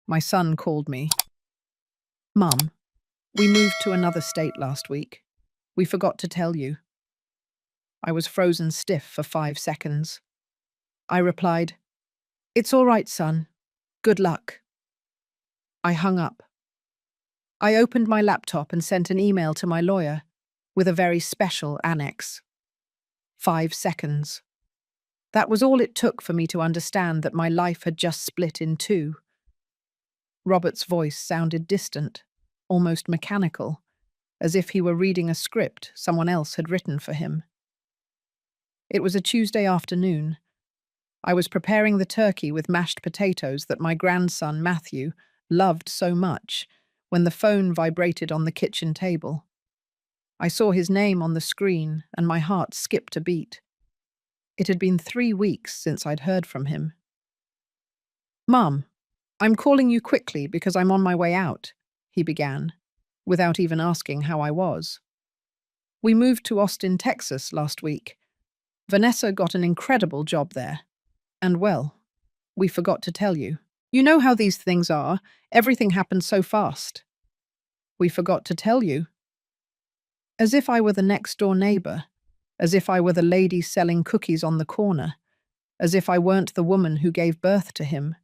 My son called me. Mum, we moved to another state last week. We forgot to tell you. I was frozen stiff for 5 seconds. I replied, "It's all right, son. Good luck." I hung up. I opened my laptop and sent an email to my lawyer with a very special annex. 5 seconds. That was all it took for me to understand that my life had just split in two. Robert's voice sounded distant, almost mechanical, as if he were reading a script someone else had written for him. It was a Tuesday afternoon. I was preparing the turkey with mashed potatoes that my grandson, Matthew, loved so much when the phone vibrated on the kitchen table. I saw his name on the screen and my heart skipped a beat. It had been 3 weeks since I'd heard from him. "Mum, I'm calling you quickly because I'm on my way out," he began, without even asking how I was. "We moved to Austin, Texas last week. Vanessa got an incredible job there. And well, we forgot to tell you. You know how these things are. Everything happened so fast. We forgot to tell you." As if I were the next-door neighbor, as if I were the lady selling cookies on the corner, as if I weren't the woman who gave birth to him,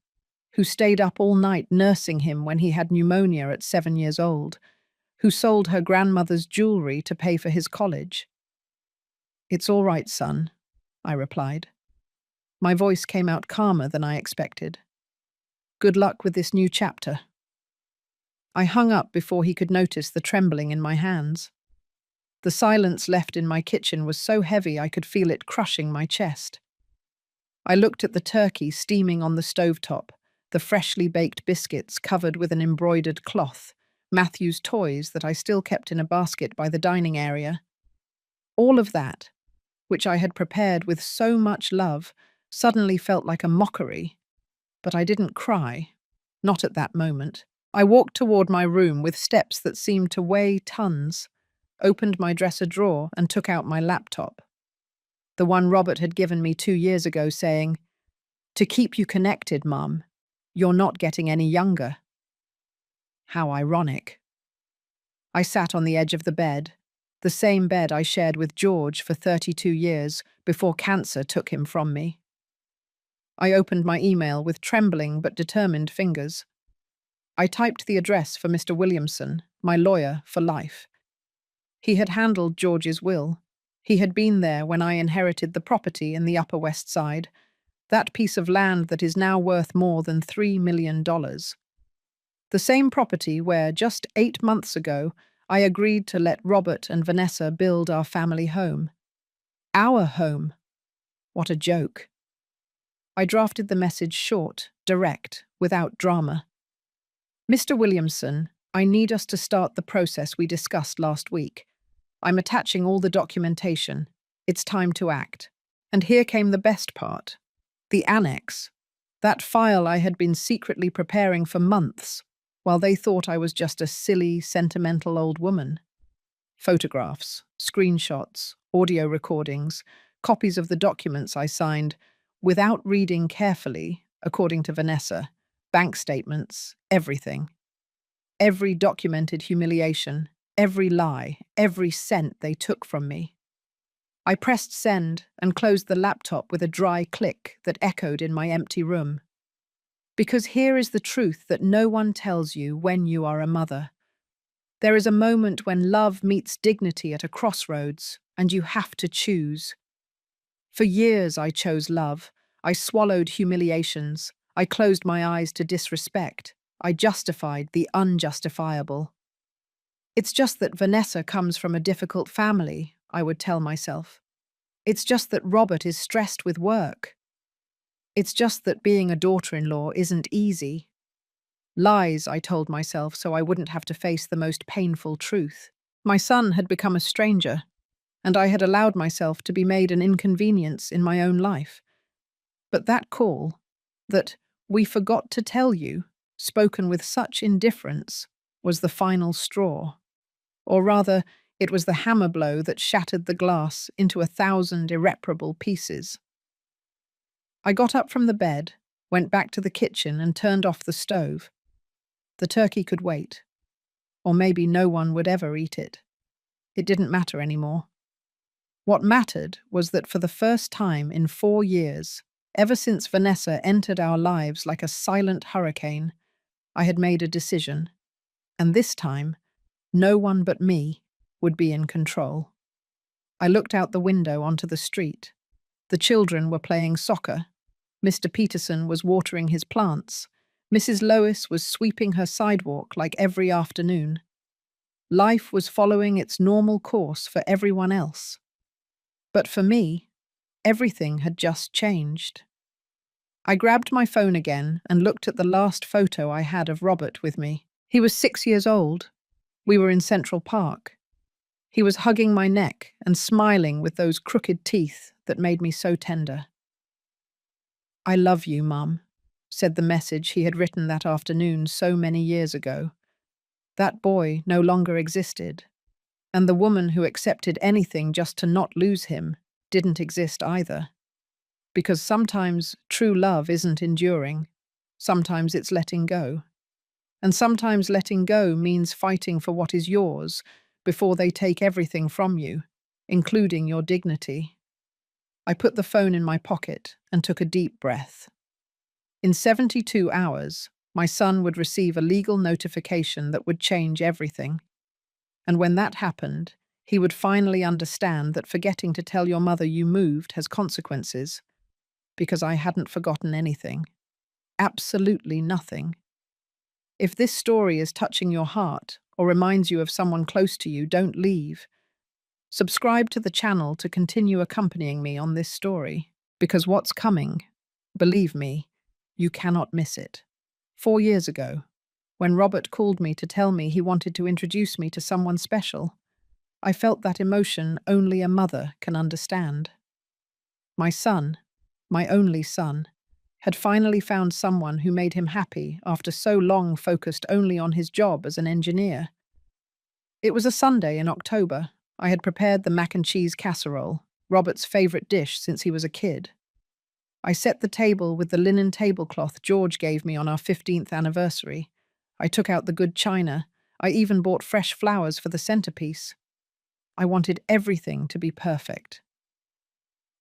who stayed up all night nursing him when he had pneumonia at 7 years old, who sold her grandmother's jewelry to pay for his college. "It's all right, son," I replied. My voice came out calmer than I expected. "Good luck with this new chapter." I hung up before he could notice the trembling in my hands. The silence left in my kitchen was so heavy I could feel it crushing my chest. I looked at the turkey steaming on the stovetop, the freshly baked biscuits covered with an embroidered cloth, Matthew's toys that I still kept in a basket by the dining area. All of that, which I had prepared with so much love, suddenly felt like a mockery. But I didn't cry, not at that moment. I walked toward my room with steps that seemed to weigh tons, opened my dresser drawer and took out my laptop. The one Robert had given me 2 years ago, saying, "To keep you connected, Mum. You're not getting any younger." How ironic. I sat on the edge of the bed, the same bed I shared with George for 32 years before cancer took him from me. I opened my email with trembling but determined fingers. I typed the address for Mr. Williamson, my lawyer for life. He had handled George's will. He had been there when I inherited the property in the Upper West Side, that piece of land that is now worth more than $3 million. The same property where, just 8 months ago, I agreed to let Robert and Vanessa build our family home. Our home. What a joke. I drafted the message short, direct, without drama. "Mr. Williamson, I need us to start the process we discussed last week. I'm attaching all the documentation. It's time to act." And here came the best part. The annex. That file I had been secretly preparing for months, while they thought I was just a silly, sentimental old woman. Photographs, screenshots, audio recordings, copies of the documents I signed, without reading carefully, according to Vanessa, bank statements, everything. Every documented humiliation, every lie, every cent they took from me. I pressed send and closed the laptop with a dry click that echoed in my empty room. Because here is the truth that no one tells you when you are a mother. There is a moment when love meets dignity at a crossroads, and you have to choose. For years I chose love. I swallowed humiliations. I closed my eyes to disrespect. I justified the unjustifiable. "It's just that Vanessa comes from a difficult family," I would tell myself. "It's just that Robert is stressed with work. It's just that being a daughter-in-law isn't easy." Lies, I told myself, so I wouldn't have to face the most painful truth. My son had become a stranger, and I had allowed myself to be made an inconvenience in my own life. But that call, that "we forgot to tell you," spoken with such indifference, was the final straw. Or rather, it was the hammer blow that shattered the glass into 1,000 irreparable pieces. I got up from the bed, went back to the kitchen and turned off the stove. The turkey could wait, or maybe no one would ever eat it. It didn't matter anymore. What mattered was that for the first time in 4 years, ever since Vanessa entered our lives like a silent hurricane, I had made a decision, and this time, no one but me would be in control. I looked out the window onto the street. The children were playing soccer. Mr. Peterson was watering his plants. Mrs. Lois was sweeping her sidewalk like every afternoon. Life was following its normal course for everyone else. But for me, everything had just changed. I grabbed my phone again and looked at the last photo I had of Robert with me. He was 6 years old. We were in Central Park. He was hugging my neck and smiling with those crooked teeth that made me so tender. "I love you, Mum," said the message he had written that afternoon so many years ago. That boy no longer existed, and the woman who accepted anything just to not lose him didn't exist either. Because sometimes true love isn't enduring, sometimes it's letting go. And sometimes letting go means fighting for what is yours before they take everything from you, including your dignity. I put the phone in my pocket and took a deep breath. In 72 hours, my son would receive a legal notification that would change everything. And when that happened, he would finally understand that forgetting to tell your mother you moved has consequences, because I hadn't forgotten anything. Absolutely nothing. If this story is touching your heart or reminds you of someone close to you, don't leave. Subscribe to the channel to continue accompanying me on this story, because what's coming, believe me, you cannot miss it. 4 years ago, when Robert called me to tell me he wanted to introduce me to someone special, I felt that emotion only a mother can understand. My son, my only son, had finally found someone who made him happy after so long focused only on his job as an engineer. It was a Sunday in October. I had prepared the mac and cheese casserole, Robert's favorite dish since he was a kid. I set the table with the linen tablecloth George gave me on our 15th anniversary. I took out the good china. I even bought fresh flowers for the centerpiece. I wanted everything to be perfect.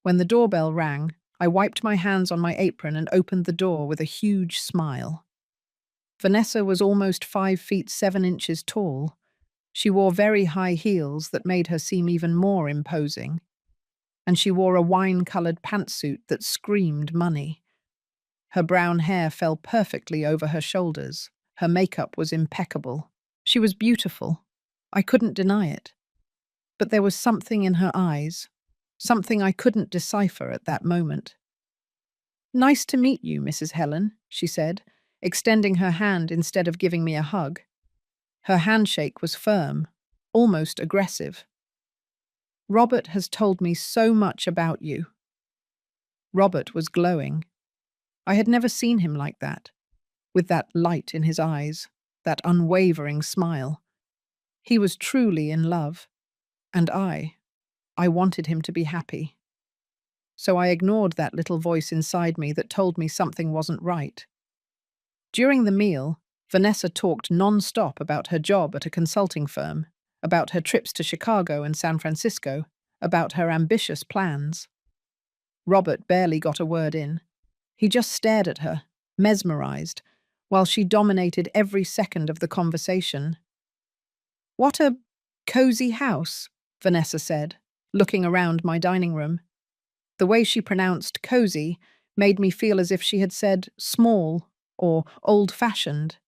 When the doorbell rang, I wiped my hands on my apron and opened the door with a huge smile. Vanessa was almost 5 feet 7 inches tall. She wore very high heels that made her seem even more imposing. And she wore a wine-colored pantsuit that screamed money. Her brown hair fell perfectly over her shoulders. Her makeup was impeccable. She was beautiful. I couldn't deny it. But there was something in her eyes, something I couldn't decipher at that moment. "Nice to meet you, Mrs. Helen," she said, extending her hand instead of giving me a hug. Her handshake was firm, almost aggressive. "Robert has told me so much about you." Robert was glowing. I had never seen him like that, with that light in his eyes, that unwavering smile. He was truly in love, and I wanted him to be happy. So I ignored that little voice inside me that told me something wasn't right. During the meal, Vanessa talked non-stop about her job at a consulting firm, about her trips to Chicago and San Francisco, about her ambitious plans. Robert barely got a word in. He just stared at her, mesmerized, while she dominated every second of the conversation. "What a cozy house," Vanessa said, looking around my dining room. The way she pronounced cozy made me feel as if she had said small or old-fashioned.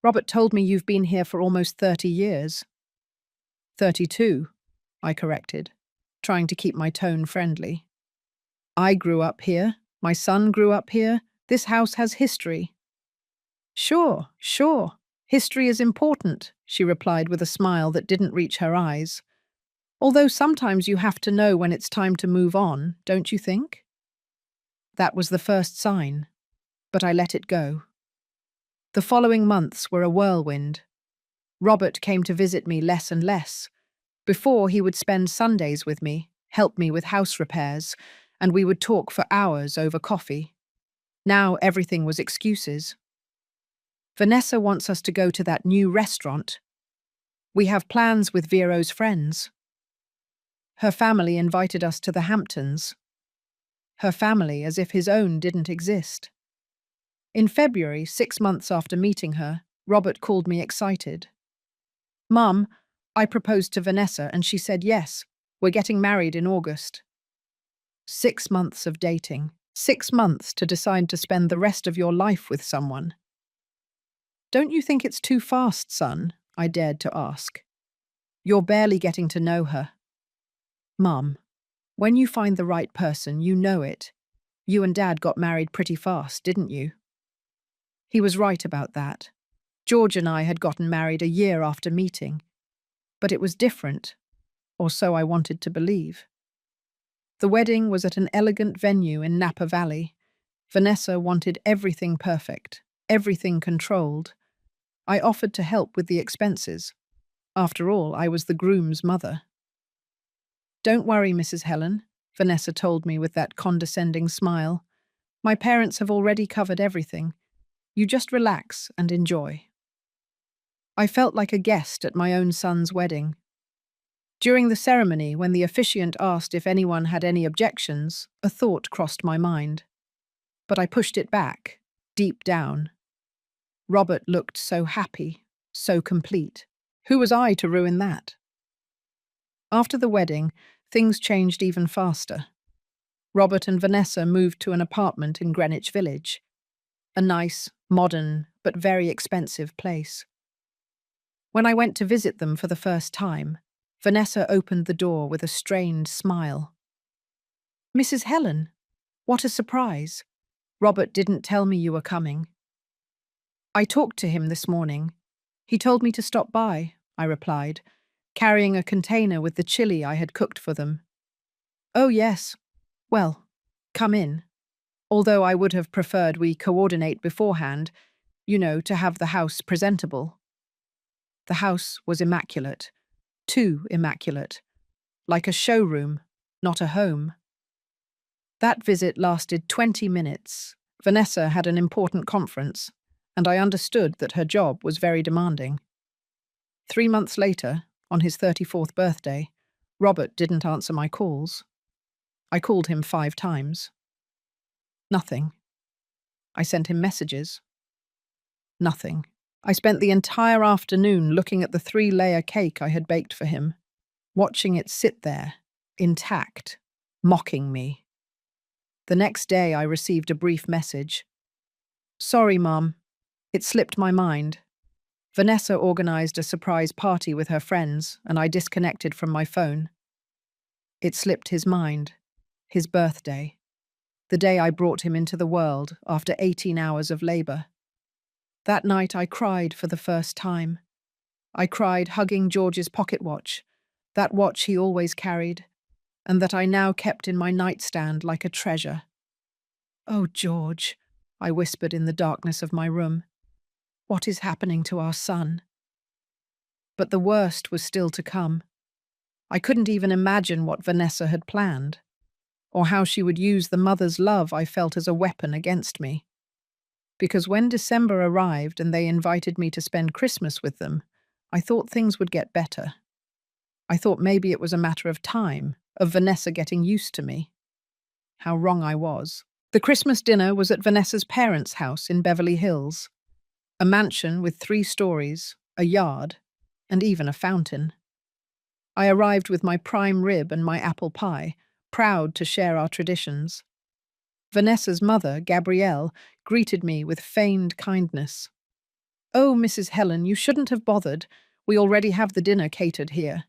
"Robert told me you've been here for almost 30 years. 32, I corrected, trying to keep my tone friendly. "I grew up here. My son grew up here. This house has history." Sure. History is important," she replied with a smile that didn't reach her eyes. "Although sometimes you have to know when it's time to move on, don't you think?" That was the first sign, but I let it go. The following months were a whirlwind. Robert came to visit me less and less. Before, he would spend Sundays with me, help me with house repairs, and we would talk for hours over coffee. Now everything was excuses. Vanessa wants us to go to that new restaurant. We have plans with Vero's friends. Her family invited us to the Hamptons. Her family, as if his own didn't exist. In February, 6 months after meeting her, Robert called me excited. Mum, I proposed to Vanessa and she said yes. We're getting married in August. 6 months of dating. 6 months to decide to spend the rest of your life with someone. Don't you think it's too fast, son? I dared to ask. You're barely getting to know her. Mum, when you find the right person, you know it. You and Dad got married pretty fast, didn't you? He was right about that. George and I had gotten married a year after meeting. But it was different, or so I wanted to believe. The wedding was at an elegant venue in Napa Valley. Vanessa wanted everything perfect, everything controlled. I offered to help with the expenses. After all, I was the groom's mother. Don't worry, Mrs. Helen, Vanessa told me with that condescending smile. My parents have already covered everything. You just relax and enjoy. I felt like a guest at my own son's wedding. During the ceremony, when the officiant asked if anyone had any objections, a thought crossed my mind. But I pushed it back, deep down. Robert looked so happy, so complete. Who was I to ruin that? After the wedding, things changed even faster. Robert and Vanessa moved to an apartment in Greenwich Village. A nice, modern, but very expensive place. When I went to visit them for the first time, Vanessa opened the door with a strained smile. Mrs. Helen, what a surprise. Robert didn't tell me you were coming. I talked to him this morning. He told me to stop by, I replied, carrying a container with the chili I had cooked for them. Oh, yes. Well, come in. Although I would have preferred we coordinate beforehand, to have the house presentable. The house was immaculate. Too immaculate. Like a showroom, not a home. That visit lasted 20 minutes. Vanessa had an important conference, and I understood that her job was very demanding. 3 months later, on his 34th birthday, Robert didn't answer my calls. I called him 5 times. Nothing. I sent him messages. Nothing. I spent the entire afternoon looking at the 3-layer cake I had baked for him, watching it sit there, intact, mocking me. The next day I received a brief message. Sorry, Mum. It slipped my mind. Vanessa organized a surprise party with her friends, and I disconnected from my phone. It slipped his mind. His birthday. The day I brought him into the world after 18 hours of labor. That night I cried for the first time. I cried hugging George's pocket watch, that watch he always carried, and that I now kept in my nightstand like a treasure. Oh, George, I whispered in the darkness of my room. What is happening to our son? But the worst was still to come. I couldn't even imagine what Vanessa had planned, or how she would use the mother's love I felt as a weapon against me. Because when December arrived and they invited me to spend Christmas with them, I thought things would get better. I thought maybe it was a matter of time, of Vanessa getting used to me. How wrong I was. The Christmas dinner was at Vanessa's parents' house in Beverly Hills, a mansion with 3 stories, a yard, and even a fountain. I arrived with my prime rib and my apple pie, proud to share our traditions. Vanessa's mother, Gabrielle, greeted me with feigned kindness. Oh, Mrs. Helen, you shouldn't have bothered. We already have the dinner catered here.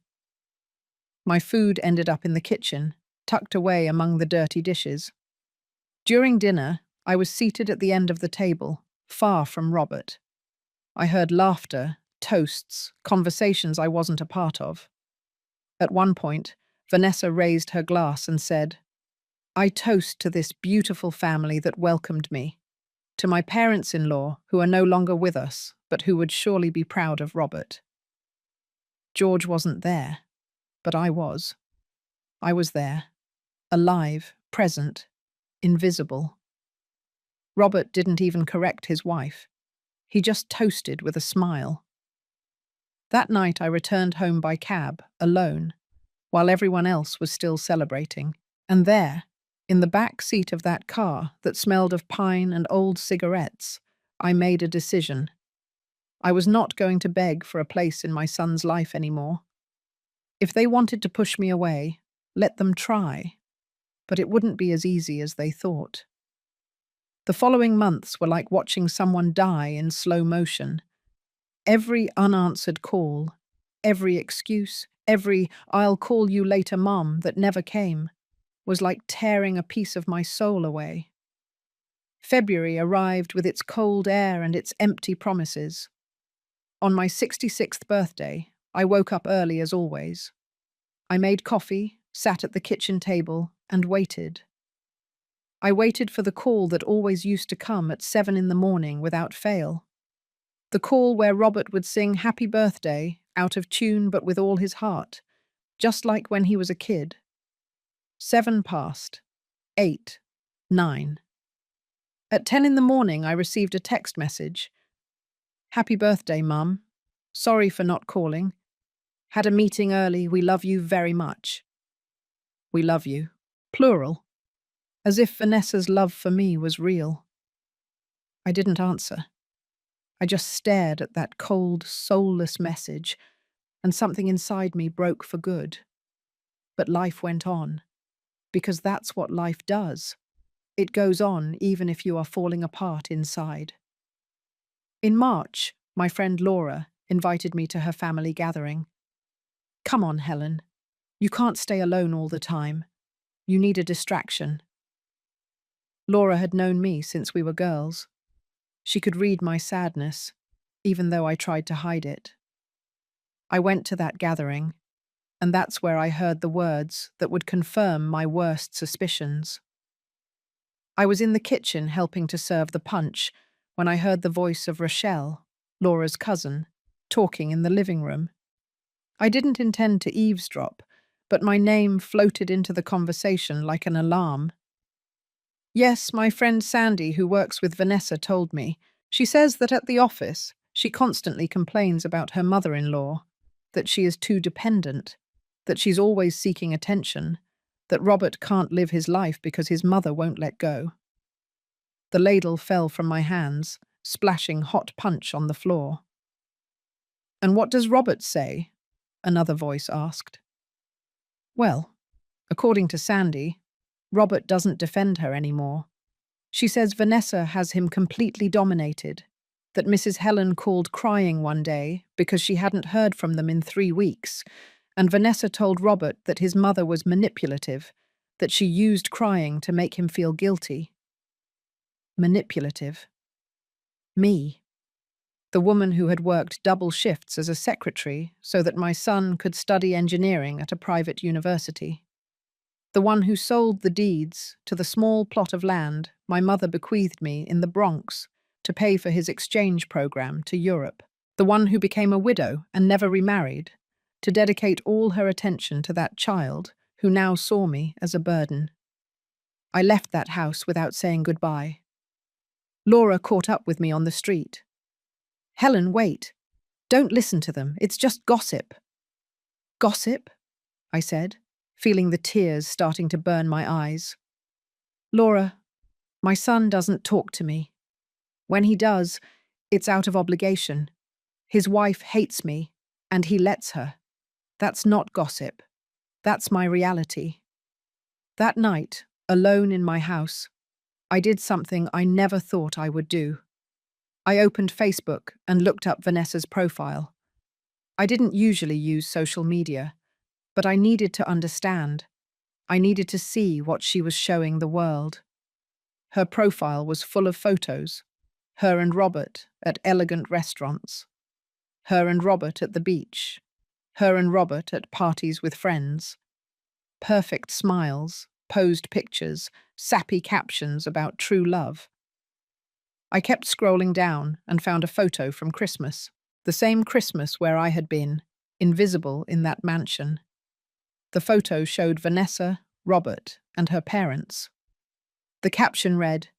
My food ended up in the kitchen, tucked away among the dirty dishes. During dinner, I was seated at the end of the table, far from Robert. I heard laughter, toasts, conversations I wasn't a part of. At one point, Vanessa raised her glass and said, I toast to this beautiful family that welcomed me, to my parents-in-law who are no longer with us, but who would surely be proud of Robert. George wasn't there, but I was. I was there, alive, present, invisible. Robert didn't even correct his wife. He just toasted with a smile. That night I returned home by cab, alone, while everyone else was still celebrating. And there, in the back seat of that car that smelled of pine and old cigarettes, I made a decision. I was not going to beg for a place in my son's life anymore. If they wanted to push me away, let them try, but it wouldn't be as easy as they thought. The following months were like watching someone die in slow motion. Every unanswered call, every excuse, every "I'll call you later, Mom" that never came, was like tearing a piece of my soul away. February arrived with its cold air and its empty promises. On my 66th birthday, I woke up early as always. I made coffee, sat at the kitchen table, and waited. I waited for the call that always used to come at 7 in the morning without fail. The call where Robert would sing "Happy Birthday" out of tune but with all his heart, just like when he was a kid. 7 passed. 8. 9. At 10 in the morning, I received a text message. "Happy birthday, Mum. Sorry for not calling. Had a meeting early. We love you very much." We love you. Plural. As if Vanessa's love for me was real. I didn't answer. I just stared at that cold, soulless message, and something inside me broke for good. But life went on, because that's what life does. It goes on even if you are falling apart inside. In March, my friend Laura invited me to her family gathering. "Come on, Helen. You can't stay alone all the time. You need a distraction." Laura had known me since we were girls. She could read my sadness, even though I tried to hide it. I went to that gathering, and that's where I heard the words that would confirm my worst suspicions. I was in the kitchen helping to serve the punch when I heard the voice of Rochelle, Laura's cousin, talking in the living room. I didn't intend to eavesdrop, but my name floated into the conversation like an alarm. "Yes, my friend Sandy, who works with Vanessa, told me. She says that at the office, she constantly complains about her mother-in-law, that she is too dependent, that she's always seeking attention, that Robert can't live his life because his mother won't let go." The ladle fell from my hands, splashing hot punch on the floor. "And what does Robert say?" another voice asked. "Well, according to Sandy, Robert doesn't defend her anymore. She says Vanessa has him completely dominated, that Mrs. Helen called crying one day because she hadn't heard from them in 3 weeks, and Vanessa told Robert that his mother was manipulative, that she used crying to make him feel guilty." Manipulative. Me. The woman who had worked double shifts as a secretary so that my son could study engineering at a private university. The one who sold the deeds to the small plot of land my mother bequeathed me in the Bronx to pay for his exchange program to Europe. The one who became a widow and never remarried, to dedicate all her attention to that child who now saw me as a burden. I left that house without saying goodbye. Laura caught up with me on the street. "Helen, wait. Don't listen to them. It's just gossip." "Gossip?" I said, feeling the tears starting to burn my eyes. "Laura, my son doesn't talk to me. When he does, it's out of obligation. His wife hates me, and he lets her. That's not gossip. That's my reality." That night, alone in my house, I did something I never thought I would do. I opened Facebook and looked up Vanessa's profile. I didn't usually use social media, but I needed to understand. I needed to see what she was showing the world. Her profile was full of photos. Her and Robert at elegant restaurants. Her and Robert at the beach. Her and Robert at parties with friends. Perfect smiles, posed pictures, sappy captions about true love. I kept scrolling down and found a photo from Christmas, the same Christmas where I had been, invisible in that mansion. The photo showed Vanessa, Robert, and her parents. The caption read,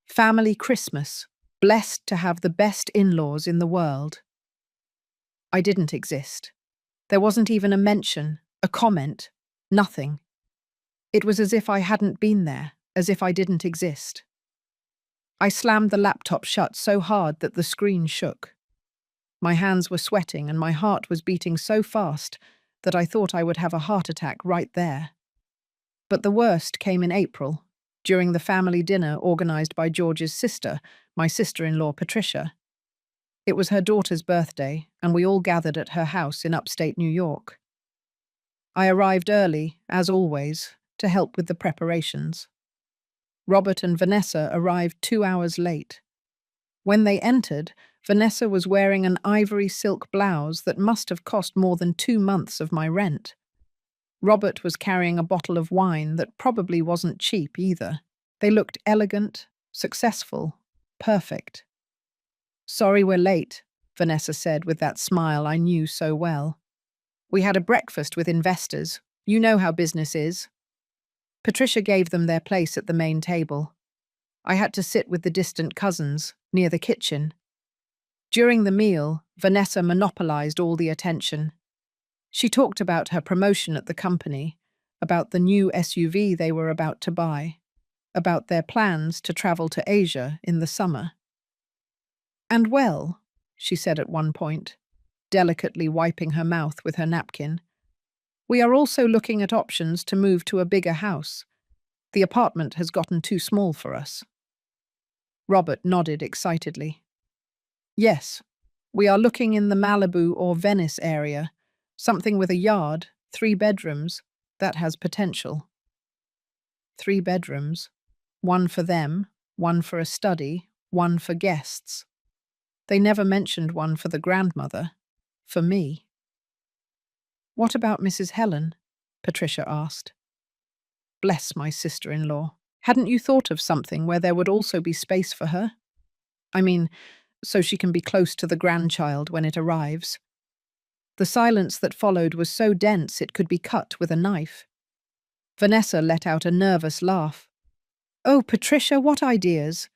"Family Christmas, Blessed to have the best in-laws in the world. I didn't exist. There wasn't even a mention, a comment, nothing. It was as if I hadn't been there, as if I didn't exist. I slammed the laptop shut so hard that the screen shook. My hands were sweating and my heart was beating so fast that I thought I would have a heart attack right there. But the worst came in April, during the family dinner organised by George's sister, my sister-in-law Patricia. It was her daughter's birthday, and we all gathered at her house in upstate New York. I arrived early, as always, to help with the preparations. Robert and Vanessa arrived 2 hours late. When they entered, Vanessa was wearing an ivory silk blouse that must have cost more than 2 months of my rent. Robert was carrying a bottle of wine that probably wasn't cheap either. They looked elegant, successful, perfect. "Sorry we're late," Vanessa said with that smile I knew so well. "We had a breakfast with investors. You know how business is." Patricia gave them their place at the main table. I had to sit with the distant cousins, near the kitchen. During the meal, Vanessa monopolized all the attention. She talked about her promotion at the company, about the new SUV they were about to buy, about their plans to travel to Asia in the summer. "And well," she said at one point, delicately wiping her mouth with her napkin, "we are also looking at options to move to a bigger house. The apartment has gotten too small for us." Robert nodded excitedly. "Yes, we are looking in the Malibu or Venice area, something with a yard, 3 bedrooms, that has potential." 3 bedrooms, one for them, one for a study, one for guests. They never mentioned one for the grandmother, for me. "What about Mrs. Helen?" Patricia asked. Bless my sister-in-law. Hadn't you thought of something where there would also be space for her? I mean, so she can be close to the grandchild when it arrives. The silence that followed was so dense it could be cut with a knife. Vanessa let out a nervous laugh. "Oh, Patricia, what ideas!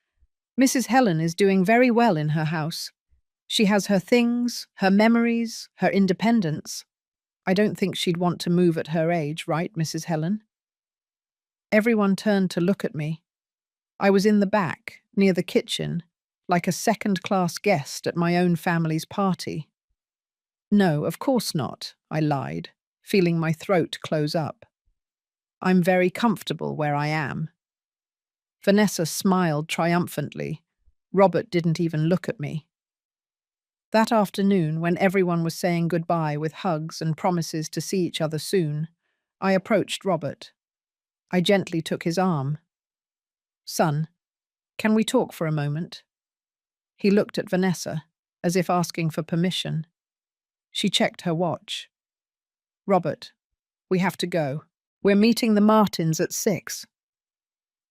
Mrs. Helen is doing very well in her house. She has her things, her memories, her independence. I don't think she'd want to move at her age, right, Mrs. Helen?" Everyone turned to look at me. I was in the back, near the kitchen, like a second-class guest at my own family's party. "No, of course not," I lied, feeling my throat close up. "I'm very comfortable where I am." Vanessa smiled triumphantly. Robert didn't even look at me. That afternoon, when everyone was saying goodbye with hugs and promises to see each other soon, I approached Robert. I gently took his arm. "Son, can we talk for a moment?" He looked at Vanessa, as if asking for permission. She checked her watch. "Robert, we have to go. We're meeting the Martins at 6.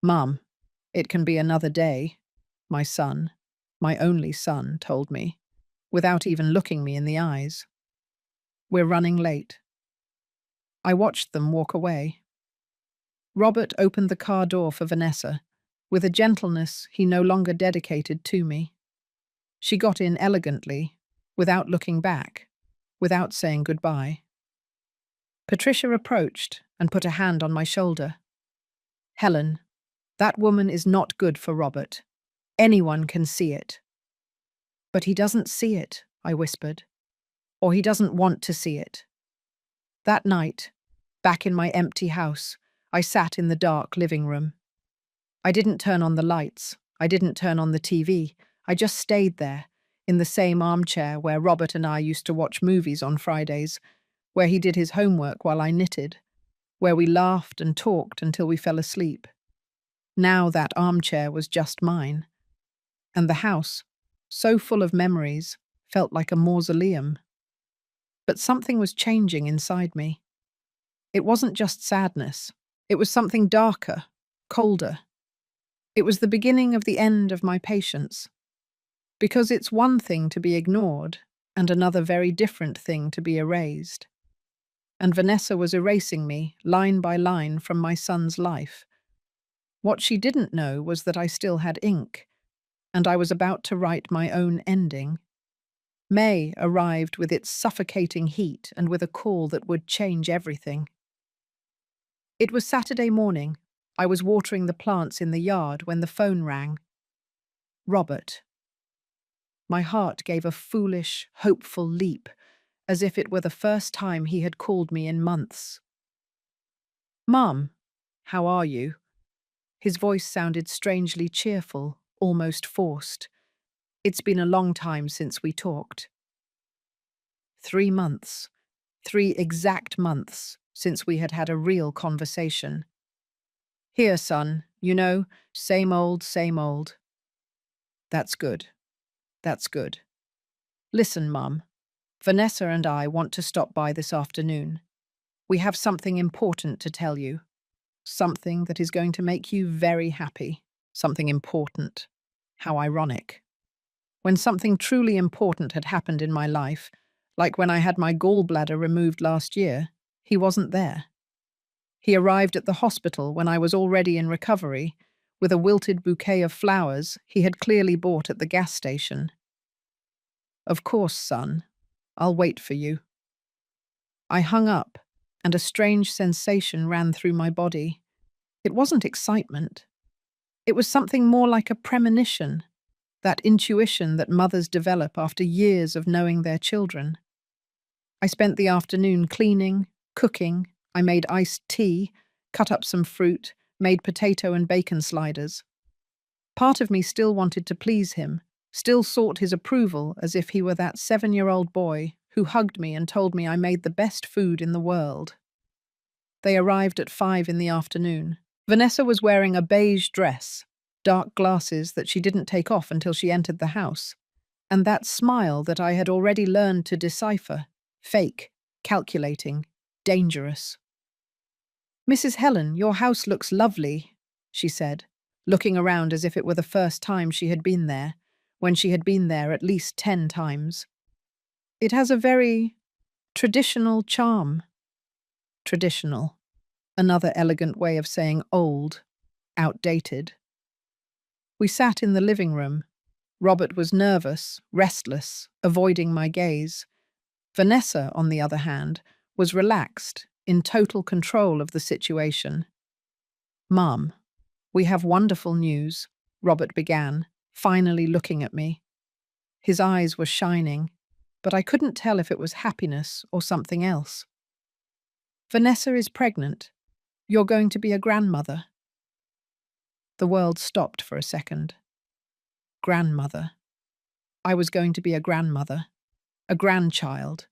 "Mum, it can be another day," my son, my only son, told me, without even looking me in the eyes. "We're running late." I watched them walk away. Robert opened the car door for Vanessa, with a gentleness he no longer dedicated to me. She got in elegantly, without looking back, without saying goodbye. Patricia approached and put a hand on my shoulder. "Helen, that woman is not good for Robert. Anyone can see it." "But he doesn't see it," I whispered. "Or he doesn't want to see it." That night, back in my empty house, I sat in the dark living room. I didn't turn on the lights. I didn't turn on the TV. I just stayed there, in the same armchair where Robert and I used to watch movies on Fridays, where he did his homework while I knitted, where we laughed and talked until we fell asleep. Now that armchair was just mine. And the house, so full of memories, felt like a mausoleum. But something was changing inside me. It wasn't just sadness. It was something darker, colder. It was the beginning of the end of my patience. Because it's one thing to be ignored, and another very different thing to be erased. And Vanessa was erasing me, line by line, from my son's life. What she didn't know was that I still had ink. and I was about to write my own ending. May arrived with its suffocating heat and with a call that would change everything. It was Saturday morning. I was watering the plants in the yard when the phone rang. Robert. My heart gave a foolish, hopeful leap, as if it were the first time he had called me in months. "Mum, how are you?" His voice sounded strangely cheerful, almost forced. "It's been a long time since we talked." 3 months. 3 exact months since we had had a real conversation. "Here, son, same old, same old." "That's good. That's good. Listen, Mum. Vanessa and I want to stop by this afternoon. We have something important to tell you. Something that is going to make you very happy. Something important. How ironic. When something truly important had happened in my life, like when I had my gallbladder removed last year, he wasn't there. He arrived at the hospital when I was already in recovery, with a wilted bouquet of flowers he had clearly bought at the gas station. "Of course, son. I'll wait for you." I hung up, and a strange sensation ran through my body. It wasn't excitement. It was something more like a premonition, that intuition that mothers develop after years of knowing their children. I spent the afternoon cleaning, cooking. I made iced tea, cut up some fruit, made potato and bacon sliders. Part of me still wanted to please him, still sought his approval as if he were that 7-year-old boy who hugged me and told me I made the best food in the world. They arrived at 5 in the afternoon. Vanessa was wearing a beige dress, dark glasses that she didn't take off until she entered the house, and that smile that I had already learned to decipher: fake, calculating, dangerous. "Mrs. Helen, your house looks lovely," she said, looking around as if it were the first time she had been there, when she had been there at least 10 times. "It has a very traditional charm." Traditional. Another elegant way of saying old, outdated. We sat in the living room. Robert was nervous, restless, avoiding my gaze. Vanessa, on the other hand, was relaxed, in total control of the situation. "Mum, we have wonderful news," Robert began, finally looking at me. His eyes were shining, but I couldn't tell if it was happiness or something else. "Vanessa is pregnant. You're going to be a grandmother." The world stopped for a second. Grandmother. I was going to be a grandmother, a grandchild,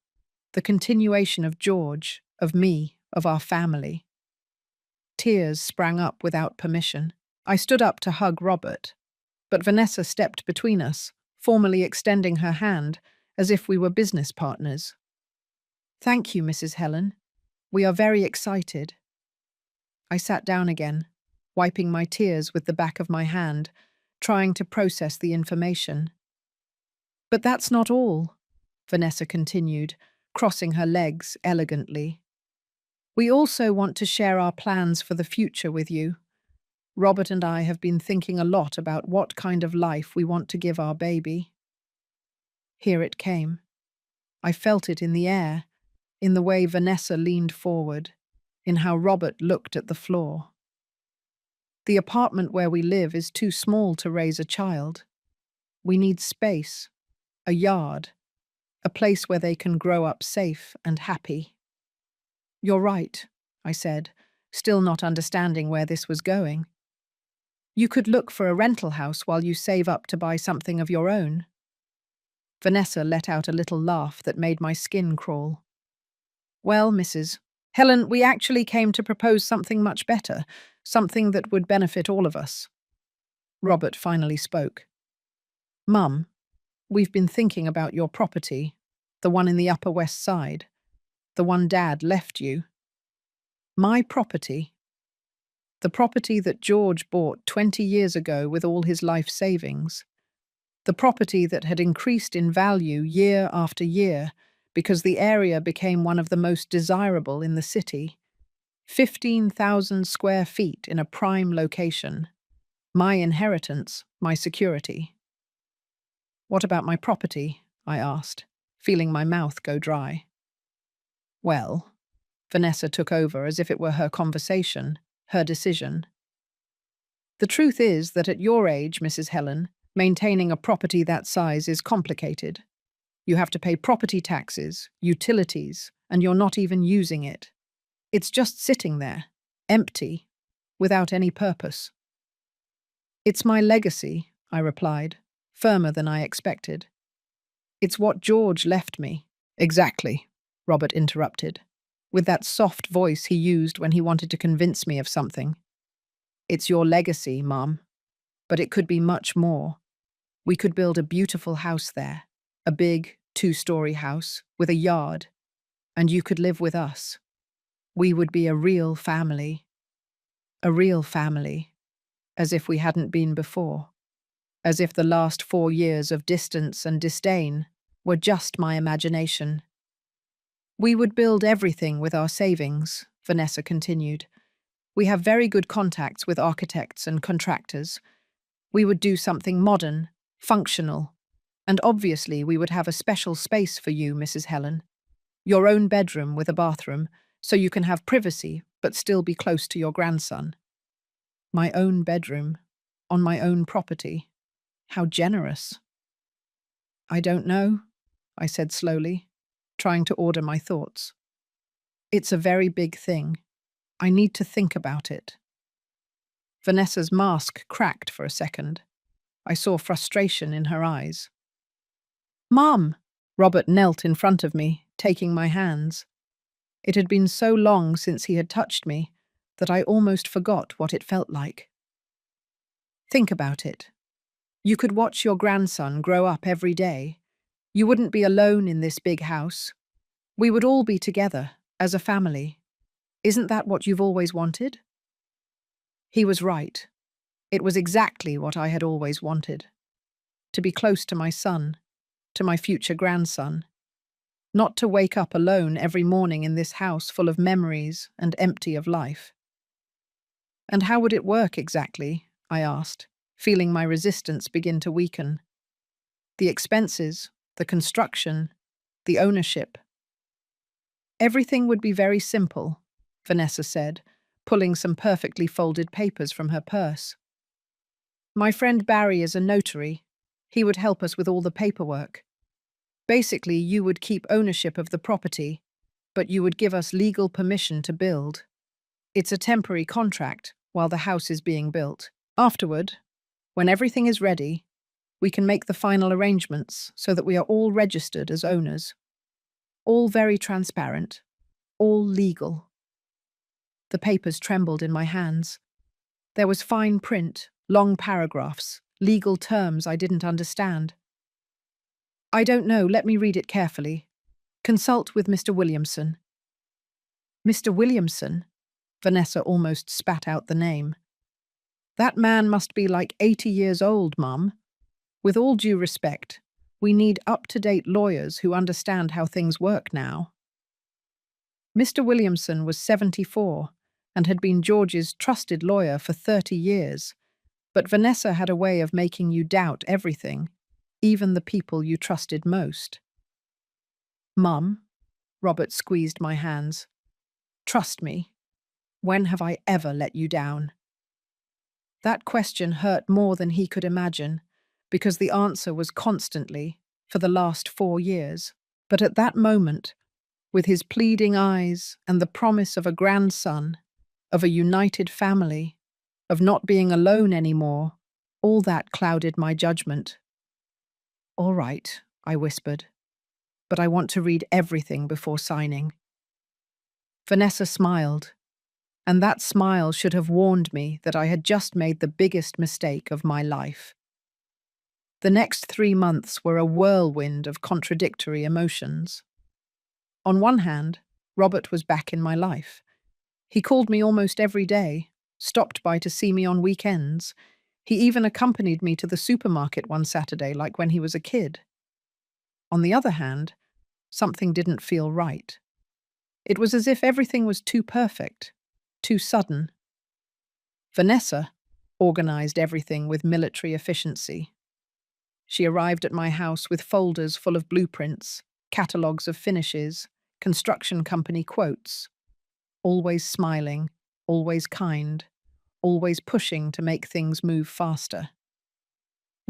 the continuation of George, of me, of our family. Tears sprang up without permission. I stood up to hug Robert, but Vanessa stepped between us, formally extending her hand as if we were business partners. "Thank you, Mrs. Helen. We are very excited." I sat down again, wiping my tears with the back of my hand, trying to process the information. "But that's not all," Vanessa continued, crossing her legs elegantly. "We also want to share our plans for the future with you. Robert and I have been thinking a lot about what kind of life we want to give our baby." Here it came. I felt it in the air, in the way Vanessa leaned forward, in how Robert looked at the floor. "The apartment where we live is too small to raise a child. We need space, a yard, a place where they can grow up safe and happy." "You're right," I said, still not understanding where this was going. "You could look for a rental house while you save up to buy something of your own." Vanessa let out a little laugh that made my skin crawl. "Well, Mrs. Helen, we actually came to propose something much better, something that would benefit all of us." Robert finally spoke. "Mum, we've been thinking about your property, the one in the Upper West Side, the one Dad left you." "My property?" "The property that George bought 20 years ago with all his life savings. The property that had increased in value year after year because the area became one of the most desirable in the city. 15,000 square feet in a prime location. My inheritance, my security." What about my property? I asked, feeling my mouth go dry. Well, Vanessa took over as if it were her conversation, her decision. The truth is that at your age, Mrs. Helen, maintaining a property that size is complicated. You have to pay property taxes, utilities, and you're not even using it. It's just sitting there, empty, without any purpose. It's my legacy, I replied, firmer than I expected. It's what George left me. Exactly, Robert interrupted, with that soft voice he used when he wanted to convince me of something. It's your legacy, Mum, but it could be much more. We could build a beautiful house there, a big, 2-story house with a yard, and you could live with us. We would be a real family. A real family, as if we hadn't been before. As if the last 4 years of distance and disdain were just my imagination. We would build everything with our savings, Vanessa continued. We have very good contacts with architects and contractors. We would do something modern, functional, and obviously we would have a special space for you, Mrs. Helen. Your own bedroom with a bathroom, so you can have privacy but still be close to your grandson. My own bedroom, on my own property. How generous. I don't know, I said slowly, trying to order my thoughts. It's a very big thing. I need to think about it. Vanessa's mask cracked for a second. I saw frustration in her eyes. Mom! Robert knelt in front of me, taking my hands. It had been so long since he had touched me that I almost forgot what it felt like. Think about it. You could watch your grandson grow up every day. You wouldn't be alone in this big house. We would all be together, as a family. Isn't that what you've always wanted? He was right. It was exactly what I had always wanted. To be close to my son, to my future grandson. Not to wake up alone every morning in this house full of memories and empty of life. And how would it work exactly? I asked, feeling my resistance begin to weaken. The expenses, the construction, the ownership. Everything would be very simple, Vanessa said, pulling some perfectly folded papers from her purse. My friend Barry is a notary. He would help us with all the paperwork. Basically, you would keep ownership of the property, but you would give us legal permission to build. It's a temporary contract while the house is being built. Afterward, when everything is ready, we can make the final arrangements so that we are all registered as owners. All very transparent, all legal. The papers trembled in my hands. There was fine print, long paragraphs, legal terms I didn't understand. I don't know, let me read it carefully. Consult with Mr. Williamson. Mr. Williamson? Vanessa almost spat out the name. That man must be like 80 years old, Mum. With all due respect, we need up-to-date lawyers who understand how things work now. Mr. Williamson was 74 and had been George's trusted lawyer for 30 years, but Vanessa had a way of making you doubt everything, even the people you trusted most. Mum, Robert squeezed my hands. Trust me. When have I ever let you down? That question hurt more than he could imagine, because the answer was constantly, for the last 4 years. But at that moment, with his pleading eyes and the promise of a grandson, of a united family, of not being alone anymore, all that clouded my judgment. All right, I whispered, but I want to read everything before signing. Vanessa smiled, and that smile should have warned me that I had just made the biggest mistake of my life. The next 3 months were a whirlwind of contradictory emotions. On one hand, Robert was back in my life. He called me almost every day, stopped by to see me on weekends. He even accompanied me to the supermarket one Saturday like when he was a kid. On the other hand, something didn't feel right. It was as if everything was too perfect, too sudden. Vanessa organized everything with military efficiency. She arrived at my house with folders full of blueprints, catalogues of finishes, construction company quotes. Always smiling, always kind, always pushing to make things move faster.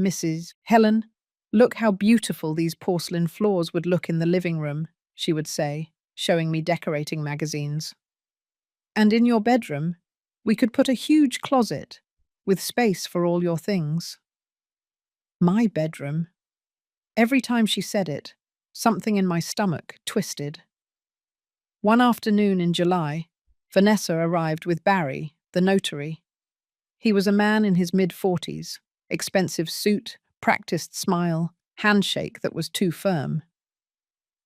"Mrs. Helen, look how beautiful these porcelain floors would look in the living room," she would say, showing me decorating magazines. "And in your bedroom, we could put a huge closet with space for all your things." My bedroom. Every time she said it, something in my stomach twisted. One afternoon in July, Vanessa arrived with Barry, the notary. He was a man in his mid-40s, expensive suit, practiced smile, handshake that was too firm.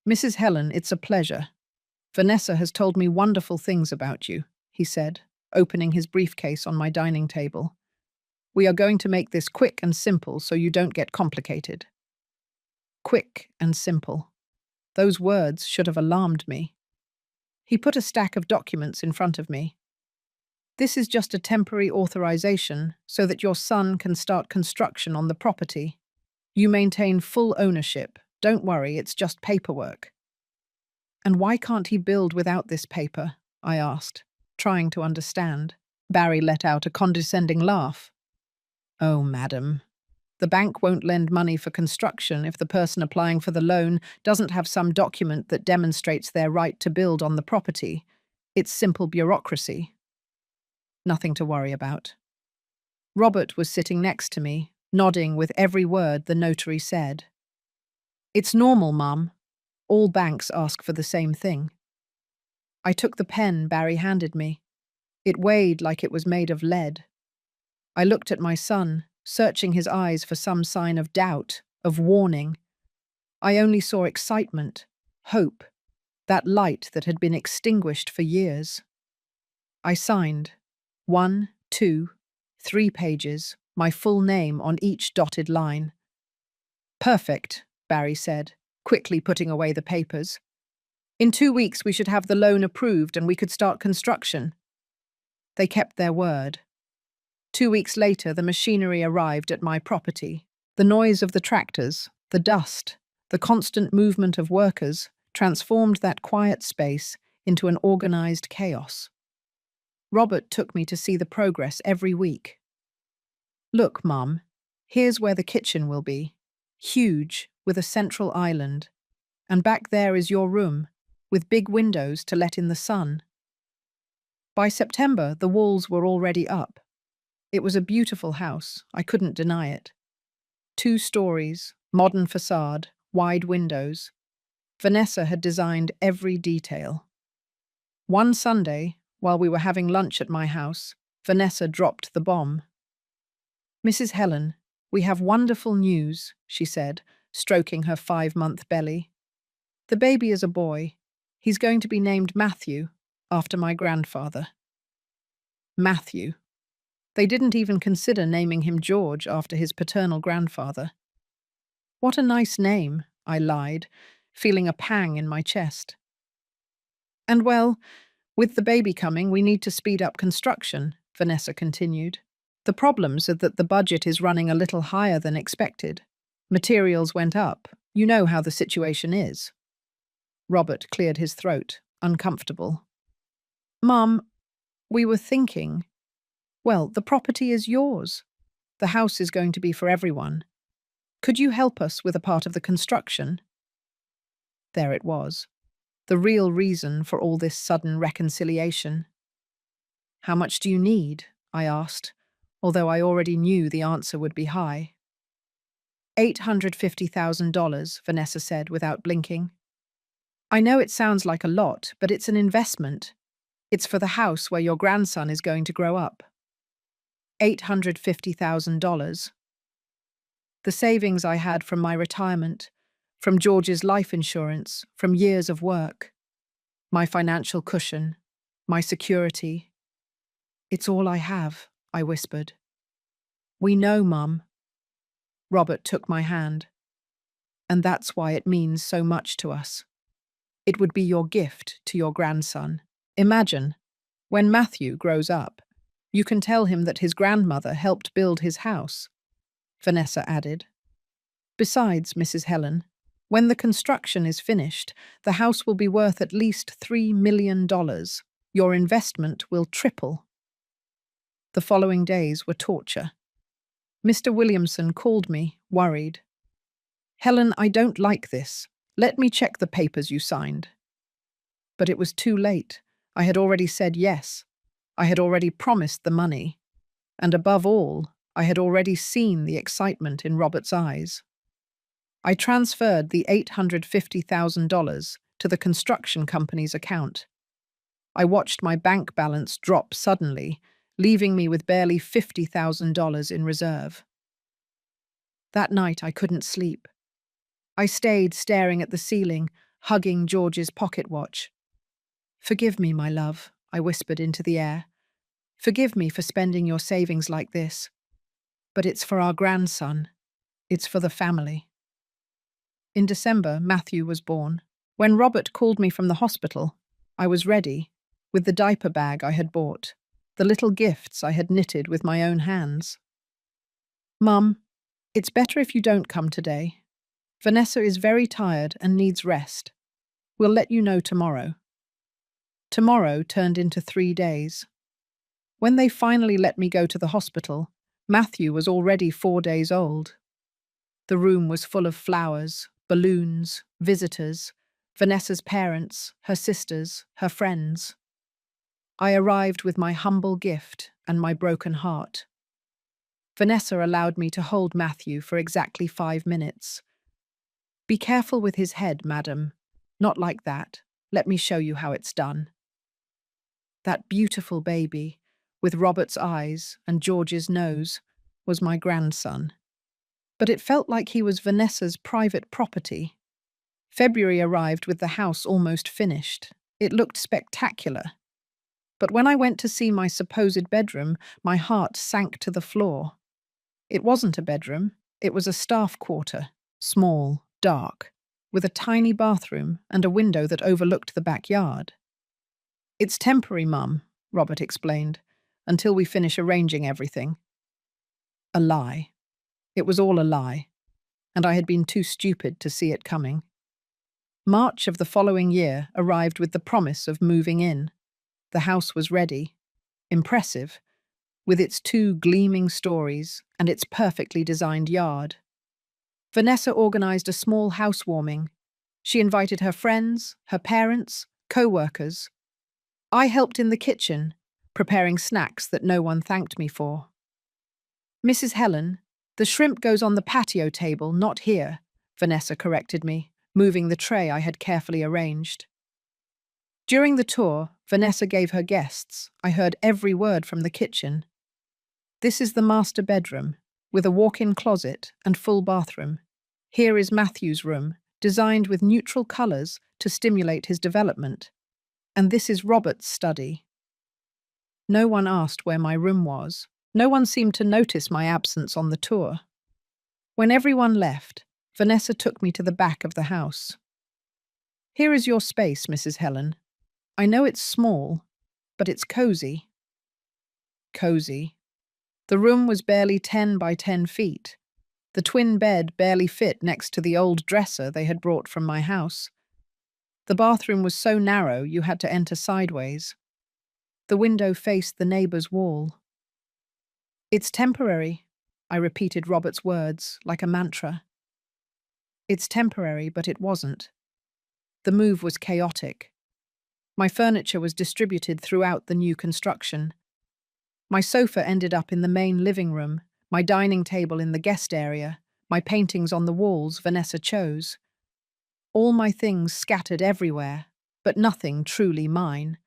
"Mrs. Helen, it's a pleasure. Vanessa has told me wonderful things about you," he said, opening his briefcase on my dining table. "We are going to make this quick and simple so you don't get complicated." Quick and simple. Those words should have alarmed me. He put a stack of documents in front of me. "This is just a temporary authorization so that your son can start construction on the property. You maintain full ownership. Don't worry, it's just paperwork." "And why can't he build without this paper?" I asked, trying to understand. Barry let out a condescending laugh. "Oh, madam, the bank won't lend money for construction if the person applying for the loan doesn't have some document that demonstrates their right to build on the property. It's simple bureaucracy." Nothing to worry about. Robert was sitting next to me, nodding with every word the notary said. "It's normal, Mum. All banks ask for the same thing." I took the pen Barry handed me. It weighed like it was made of lead. I looked at my son, searching his eyes for some sign of doubt, of warning. I only saw excitement, hope, that light that had been extinguished for years. I signed. 1, 2, 3 pages, my full name on each dotted line. "Perfect," Barry said, quickly putting away the papers. "In 2 weeks we should have the loan approved and we could start construction." They kept their word. 2 weeks later, the machinery arrived at my property. The noise of the tractors, the dust, the constant movement of workers transformed that quiet space into an organized chaos. Robert took me to see the progress every week. "Look, Mum, here's where the kitchen will be. Huge, with a central island. And back there is your room, with big windows to let in the sun." By September, the walls were already up. It was a beautiful house, I couldn't deny it. 2 stories, modern facade, wide windows. Vanessa had designed every detail. One Sunday, while we were having lunch at my house, Vanessa dropped the bomb. "Mrs. Helen, we have wonderful news," she said, stroking her 5-month belly. "The baby is a boy. He's going to be named Matthew, after my grandfather." Matthew. They didn't even consider naming him George after his paternal grandfather. "What a nice name," I lied, feeling a pang in my chest. "And well, with the baby coming, we need to speed up construction," Vanessa continued. "The problems are that the budget is running a little higher than expected. Materials went up. You know how the situation is." Robert cleared his throat, uncomfortable. "Mum, we were thinking. Well, the property is yours. The house is going to be for everyone. Could you help us with a part of the construction?" There it was. The real reason for all this sudden reconciliation. "How much do you need?" I asked, although I already knew the answer would be high. $850,000, Vanessa said without blinking. "I know it sounds like a lot, but it's an investment. It's for the house where your grandson is going to grow up." $850,000. The savings I had from my retirement, from George's life insurance, from years of work. My financial cushion, my security. "It's all I have," I whispered. "We know, Mum." Robert took my hand. "And that's why it means so much to us. It would be your gift to your grandson. Imagine, when Matthew grows up, you can tell him that his grandmother helped build his house," Vanessa added. Besides, Mrs. Helen, when the construction is finished, the house will be worth at least $3 million. Your investment will triple. The following days were torture. Mr. Williamson called me, worried. Helen, I don't like this. Let me check the papers you signed. But it was too late. I had already said yes. I had already promised the money. And above all, I had already seen the excitement in Robert's eyes. I transferred the $850,000 to the construction company's account. I watched my bank balance drop suddenly, leaving me with barely $50,000 in reserve. That night I couldn't sleep. I stayed staring at the ceiling, hugging George's pocket watch. Forgive me, my love, I whispered into the air. Forgive me for spending your savings like this. But it's for our grandson. It's for the family. In December, Matthew was born. When Robert called me from the hospital, I was ready, with the diaper bag I had bought, the little gifts I had knitted with my own hands. Mum, it's better if you don't come today. Vanessa is very tired and needs rest. We'll let you know tomorrow. Tomorrow turned into 3 days. When they finally let me go to the hospital, Matthew was already 4 days old. The room was full of flowers, balloons, visitors, Vanessa's parents, her sisters, her friends. I arrived with my humble gift and my broken heart. Vanessa allowed me to hold Matthew for exactly 5 minutes. Be careful with his head, madam. Not like that. Let me show you how it's done. That beautiful baby, with Robert's eyes and George's nose, was my grandson. But it felt like he was Vanessa's private property. February arrived with the house almost finished. It looked spectacular. But when I went to see my supposed bedroom, my heart sank to the floor. It wasn't a bedroom, it was a staff quarter, small, dark, with a tiny bathroom and a window that overlooked the backyard. It's temporary, Mum, Robert explained, until we finish arranging everything. A lie. It was all a lie, and I had been too stupid to see it coming. March of the following year arrived with the promise of moving in. The house was ready, impressive, with its 2 gleaming stories and its perfectly designed yard. Vanessa organized a small housewarming. She invited her friends, her parents, co-workers. I helped in the kitchen, preparing snacks that no one thanked me for. Mrs. Helen, the shrimp goes on the patio table, not here, Vanessa corrected me, moving the tray I had carefully arranged. During the tour, Vanessa gave her guests. I heard every word from the kitchen. This is the master bedroom, with a walk-in closet and full bathroom. Here is Matthew's room, designed with neutral colours to stimulate his development. And this is Robert's study. No one asked where my room was. No one seemed to notice my absence on the tour. When everyone left, Vanessa took me to the back of the house. Here is your space, Mrs. Helen. I know it's small, but it's cozy. Cozy. The room was barely 10 by 10 feet. The twin bed barely fit next to the old dresser they had brought from my house. The bathroom was so narrow you had to enter sideways. The window faced the neighbour's wall. It's temporary, I repeated Robert's words like a mantra. It's temporary, but it wasn't. The move was chaotic. My furniture was distributed throughout the new construction. My sofa ended up in the main living room, my dining table in the guest area, my paintings on the walls Vanessa chose. All my things scattered everywhere, but nothing truly mine.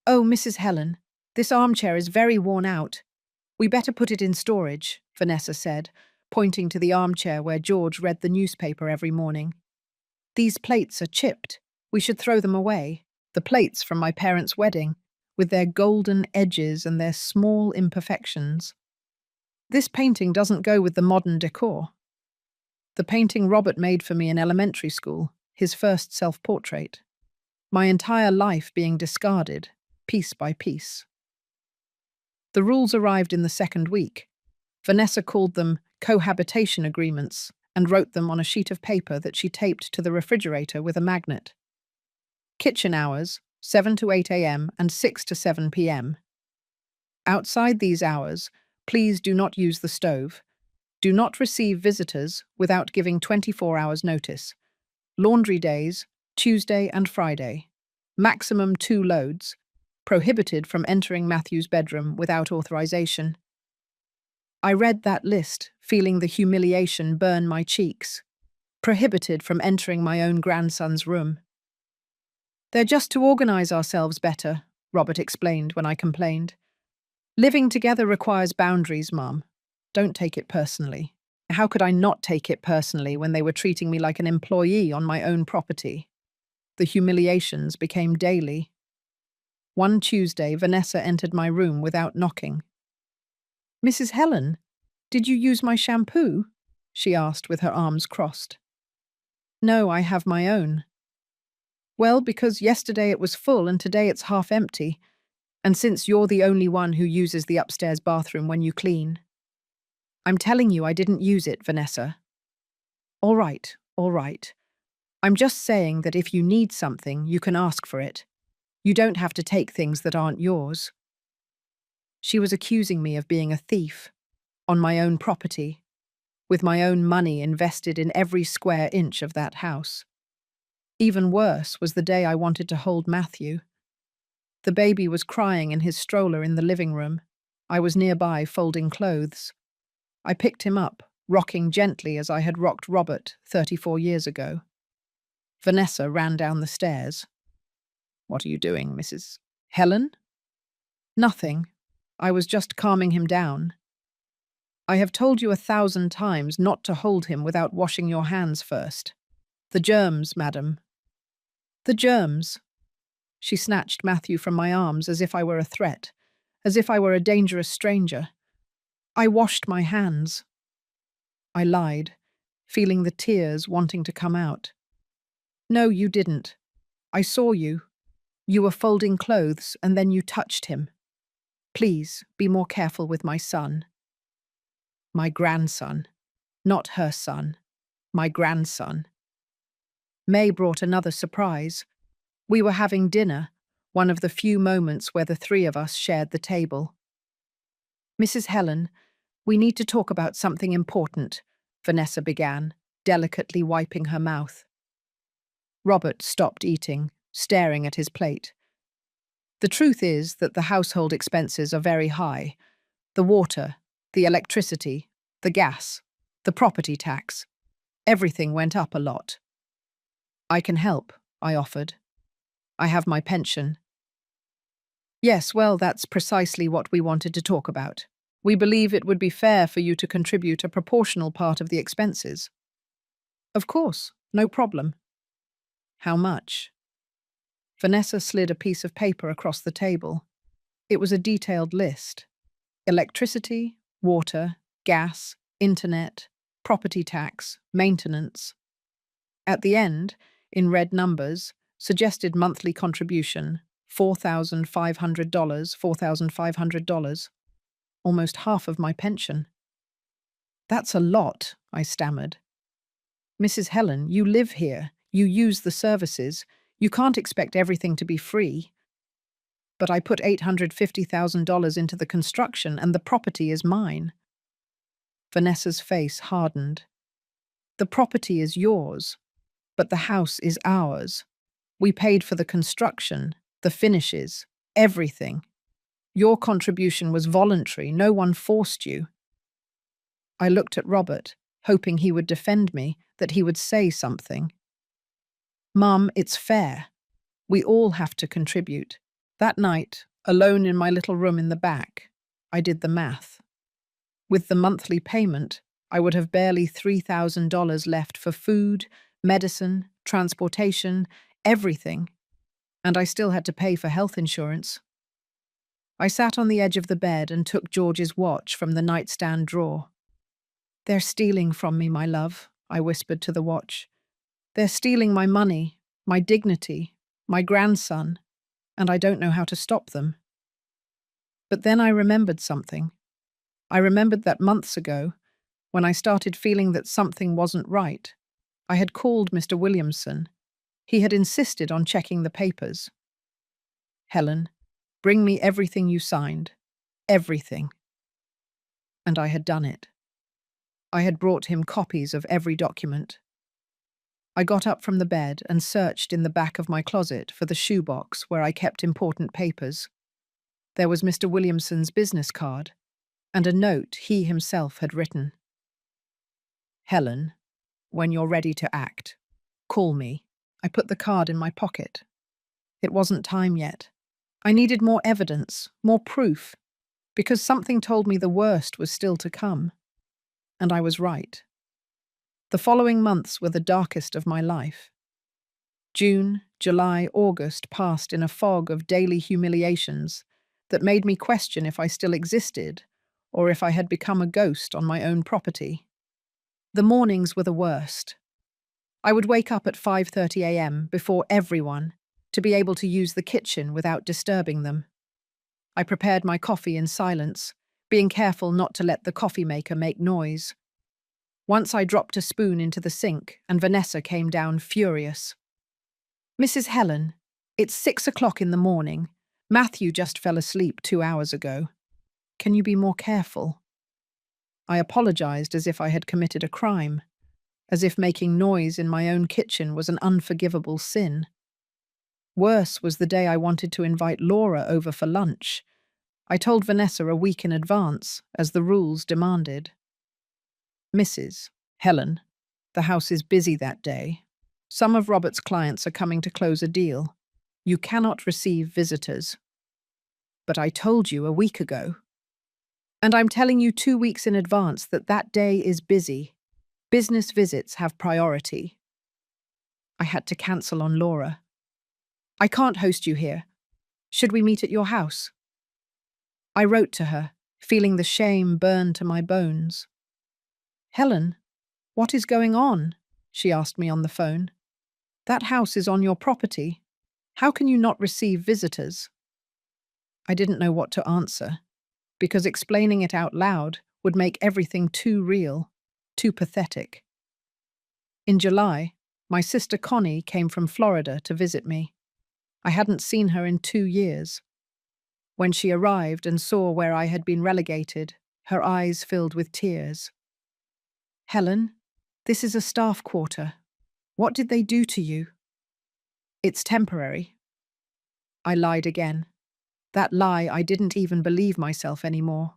Oh, Mrs. Helen, this armchair is very worn out. We better put it in storage, Vanessa said, pointing to the armchair where George read the newspaper every morning. These plates are chipped. We should throw them away. The plates from my parents' wedding, with their golden edges and their small imperfections. This painting doesn't go with the modern decor. The painting Robert made for me in elementary school, his first self-portrait. My entire life being discarded, piece by piece. The rules arrived in the second week. Vanessa called them cohabitation agreements, and wrote them on a sheet of paper that she taped to the refrigerator with a magnet. Kitchen hours, 7 to 8 a.m. and 6 to 7 p.m. Outside these hours, please do not use the stove. Do not receive visitors without giving 24 hours notice. Laundry days, Tuesday and Friday. Maximum 2 loads. Prohibited from entering Matthew's bedroom without authorization. I read that list, feeling the humiliation burn my cheeks. Prohibited from entering my own grandson's room. They're just to organize ourselves better, Robert explained when I complained. Living together requires boundaries, Mum. Don't take it personally. How could I not take it personally when they were treating me like an employee on my own property? The humiliations became daily. One Tuesday, Vanessa entered my room without knocking. "Mrs. Helen, did you use my shampoo?" she asked with her arms crossed. "No, I have my own." "Well, because yesterday it was full and today it's half empty, and since you're the only one who uses the upstairs bathroom when you clean." "I'm telling you I didn't use it, Vanessa." All right. I'm just saying that if you need something, you can ask for it. You don't have to take things that aren't yours." She was accusing me of being a thief, on my own property, with my own money invested in every square inch of that house. Even worse was the day I wanted to hold Matthew. The baby was crying in his stroller in the living room. I was nearby folding clothes. I picked him up, rocking gently as I had rocked Robert 34 years ago. Vanessa ran down the stairs. "What are you doing, Mrs. Helen?" "Nothing. I was just calming him down." "I have told you 1,000 times not to hold him without washing your hands first. The germs, madam." "The germs." She snatched Matthew from my arms as if I were a threat, as if I were a dangerous stranger. "I washed my hands." I lied, feeling the tears wanting to come out. "No, you didn't. I saw you. You were folding clothes and then you touched him. Please, be more careful with my son." My grandson. Not her son. My grandson. May brought another surprise. We were having dinner, one of the few moments where the three of us shared the table. "Mrs. Helen, we need to talk about something important," Vanessa began, delicately wiping her mouth. Robert stopped eating, staring at his plate. "The truth is that the household expenses are very high. The water, the electricity, the gas, the property tax. Everything went up a lot." "I can help," I offered. "I have my pension." "Yes, well, that's precisely what we wanted to talk about. We believe it would be fair for you to contribute a proportional part of the expenses." "Of course, no problem." "How much?" Vanessa slid a piece of paper across the table. It was a detailed list. Electricity, water, gas, internet, property tax, maintenance. At the end, in red numbers, suggested monthly contribution, $4,500, $4,500. Almost half of my pension. "That's a lot," I stammered. "Mrs. Helen, you live here. You use the services. You can't expect everything to be free." "But I put $850,000 into the construction and the property is mine." Vanessa's face hardened. "The property is yours, but the house is ours. We paid for the construction, the finishes, everything. Your contribution was voluntary. No one forced you." I looked at Robert, hoping he would defend me, that he would say something. "Mum, it's fair. We all have to contribute." That night, alone in my little room in the back, I did the math. With the monthly payment, I would have barely $3,000 left for food, medicine, transportation, everything. And I still had to pay for health insurance. I sat on the edge of the bed and took George's watch from the nightstand drawer. "They're stealing from me, my love," I whispered to the watch. "They're stealing my money, my dignity, my grandson, and I don't know how to stop them." But then I remembered something. I remembered that months ago, When I started feeling that something wasn't right, I had called Mr. Williamson. He had insisted on checking the papers. Helen, bring me everything you signed. Everything. And I had done it. I had brought him copies of every document. I got up from the bed and searched in the back of my closet for the shoebox where I kept important papers. There was Mr. Williamson's business card and a note he himself had written. Helen, when you're ready to act, call me. I put the card in my pocket. It wasn't time yet. I needed more evidence, more proof, because something told me the worst was still to come. And I was right. The following months were the darkest of my life. June, July, August passed in a fog of daily humiliations that made me question if I still existed or if I had become a ghost on my own property. The mornings were the worst. I would wake up at 5:30 a.m. before everyone to be able to use the kitchen without disturbing them. I prepared my coffee in silence, being careful not to let the coffee maker make noise. Once I dropped a spoon into the sink and Vanessa came down furious. Mrs. Helen, it's 6 o'clock in the morning. Matthew just fell asleep 2 hours ago. Can you be more careful? I apologized as if I had committed a crime, as if making noise in my own kitchen was an unforgivable sin. Worse was the day I wanted to invite Laura over for lunch. I told Vanessa a week in advance, as the rules demanded. Mrs. Helen, the house is busy that day. Some of Robert's clients are coming to close a deal. You cannot receive visitors. But I told you a week ago. And I'm telling you 2 weeks in advance that that day is busy. Business visits have priority. I had to cancel on Laura. I can't host you here. Should we meet at your house? I wrote to her, feeling the shame burn to my bones. Helen, what is going on? She asked me on the phone. That house is on your property. How can you not receive visitors? I didn't know what to answer, because explaining it out loud would make everything too real, too pathetic. In July, my sister Connie came from Florida to visit me. I hadn't seen her in 2 years. When she arrived and saw where I had been relegated, her eyes filled with tears. Helen, this is a staff quarter. What did they do to you? It's temporary. I lied again. That lie, I didn't even believe myself anymore.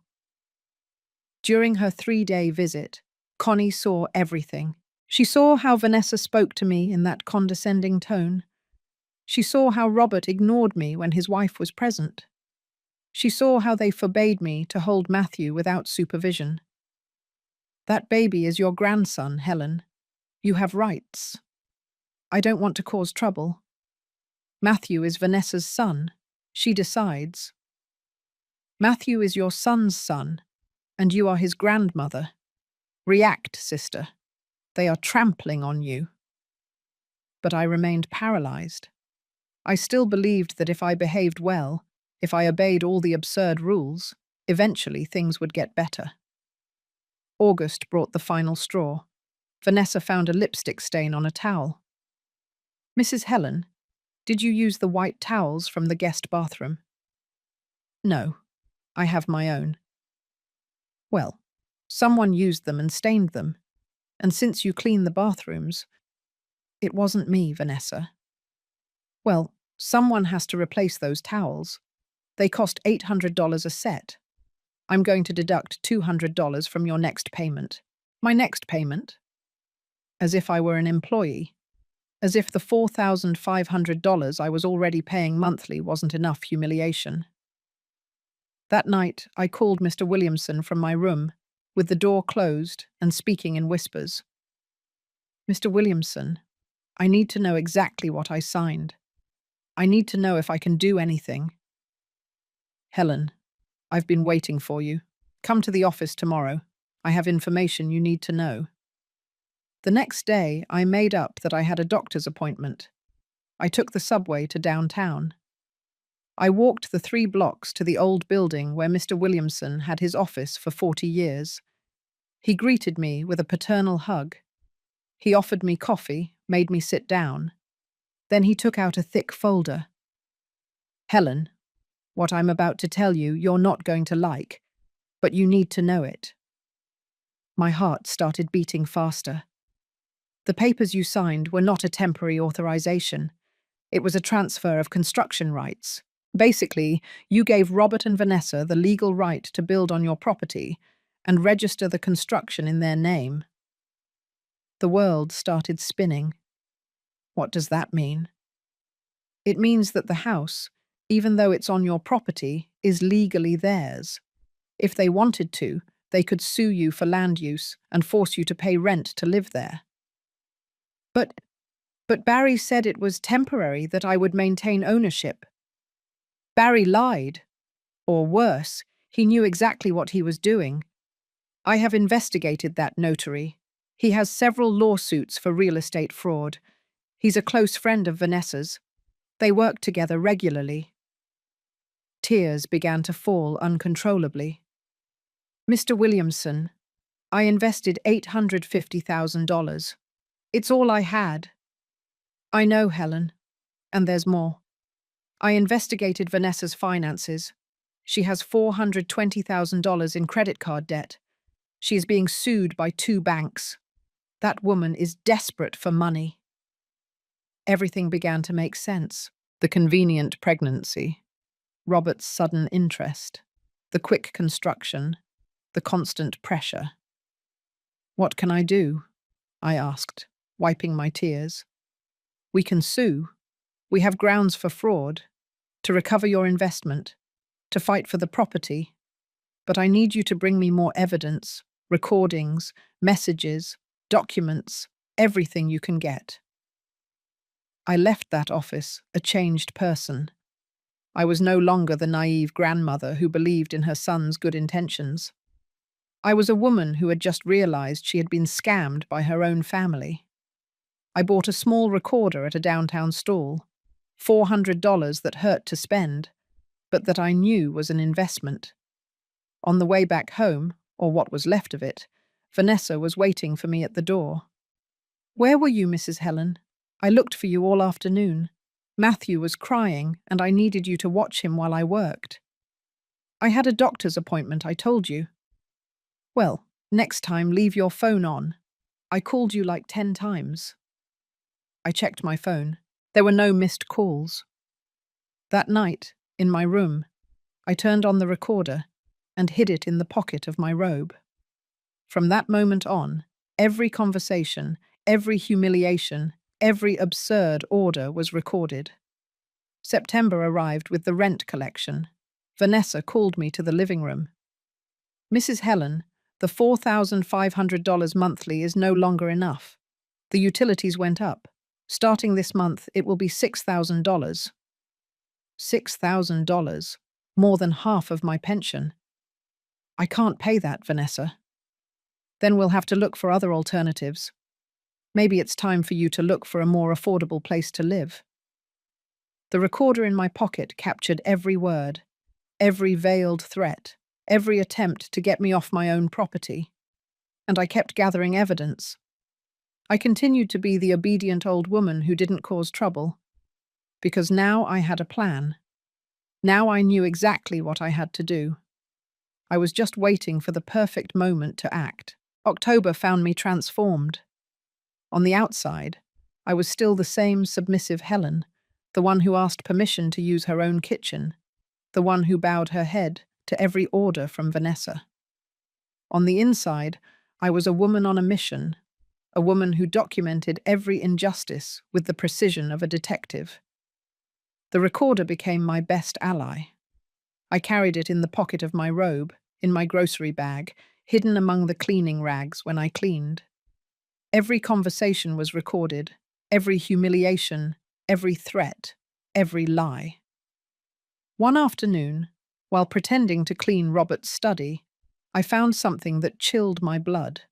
During her 3-day visit, Connie saw everything. She saw how Vanessa spoke to me in that condescending tone. She saw how Robert ignored me when his wife was present. She saw how they forbade me to hold Matthew without supervision. That baby is your grandson, Helen. You have rights. I don't want to cause trouble. Matthew is Vanessa's son. She decides. Matthew is your son's son, and you are his grandmother. React, sister. They are trampling on you. But I remained paralyzed. I still believed that if I behaved well, if I obeyed all the absurd rules, eventually things would get better. August brought the final straw. Vanessa found a lipstick stain on a towel. Mrs. Helen, did you use the white towels from the guest bathroom? No, I have my own. Well, someone used them and stained them, and since you clean the bathrooms, it wasn't me, Vanessa. Well, someone has to replace those towels. They cost $800 a set. I'm going to deduct $200 from your next payment. My next payment? As if I were an employee. As if the $4,500 I was already paying monthly wasn't enough humiliation. That night, I called Mr. Williamson from my room, with the door closed and speaking in whispers. Mr. Williamson, I need to know exactly what I signed. I need to know if I can do anything. Helen, I've been waiting for you. Come to the office tomorrow. I have information you need to know. The next day, I made up that I had a doctor's appointment. I took the subway to downtown. I walked the 3 blocks to the old building where Mr. Williamson had his office for 40 years. He greeted me with a paternal hug. He offered me coffee, made me sit down. Then he took out a thick folder. Helen, what I'm about to tell you, you're not going to like, but you need to know it. My heart started beating faster. The papers you signed were not a temporary authorization. It was a transfer of construction rights. Basically, you gave Robert and Vanessa the legal right to build on your property and register the construction in their name. The world started spinning. What does that mean? It means that the house, even though it's on your property, is legally theirs. If they wanted to, they could sue you for land use and force you to pay rent to live there. But Barry said it was temporary, that I would maintain ownership. Barry lied. Or worse, he knew exactly what he was doing. I have investigated that notary. He has several lawsuits for real estate fraud. He's a close friend of Vanessa's. They work together regularly. Tears began to fall uncontrollably. Mr. Williamson, I invested $850,000. It's all I had. I know, Helen, and there's more. I investigated Vanessa's finances. She has $420,000 in credit card debt. She is being sued by 2 banks. That woman is desperate for money. Everything began to make sense. The convenient pregnancy, Robert's sudden interest, the quick construction, the constant pressure. What can I do? I asked, wiping my tears. We can sue. We have grounds for fraud, to recover your investment, to fight for the property. But I need you to bring me more evidence, recordings, messages, documents, everything you can get. I left that office a changed person. I was no longer the naive grandmother who believed in her son's good intentions. I was a woman who had just realized she had been scammed by her own family. I bought a small recorder at a downtown stall, $400 that hurt to spend, but that I knew was an investment. On the way back home, or what was left of it, Vanessa was waiting for me at the door. Where were you, Mrs. Helen? I looked for you all afternoon. Matthew was crying, and I needed you to watch him while I worked. I had a doctor's appointment, I told you. Well, next time leave your phone on. I called you like 10 times. I checked my phone. There were no missed calls. That night, in my room, I turned on the recorder and hid it in the pocket of my robe. From that moment on, every conversation, every humiliation, every absurd order was recorded. September arrived with the rent collection. Vanessa called me to the living room. Mrs. Helen, the $4,500 monthly is no longer enough. The utilities went up. Starting this month, it will be $6,000. $6,000, more than half of my pension. I can't pay that, Vanessa. Then we'll have to look for other alternatives. Maybe it's time for you to look for a more affordable place to live. The recorder in my pocket captured every word, every veiled threat, every attempt to get me off my own property. And I kept gathering evidence. I continued to be the obedient old woman who didn't cause trouble, because now I had a plan. Now I knew exactly what I had to do. I was just waiting for the perfect moment to act. October found me transformed. On the outside, I was still the same submissive Helen, the one who asked permission to use her own kitchen, the one who bowed her head to every order from Vanessa. On the inside, I was a woman on a mission, a woman who documented every injustice with the precision of a detective. The recorder became my best ally. I carried it in the pocket of my robe, in my grocery bag, hidden among the cleaning rags when I cleaned. Every conversation was recorded, every humiliation, every threat, every lie. One afternoon, while pretending to clean Robert's study, I found something that chilled my blood.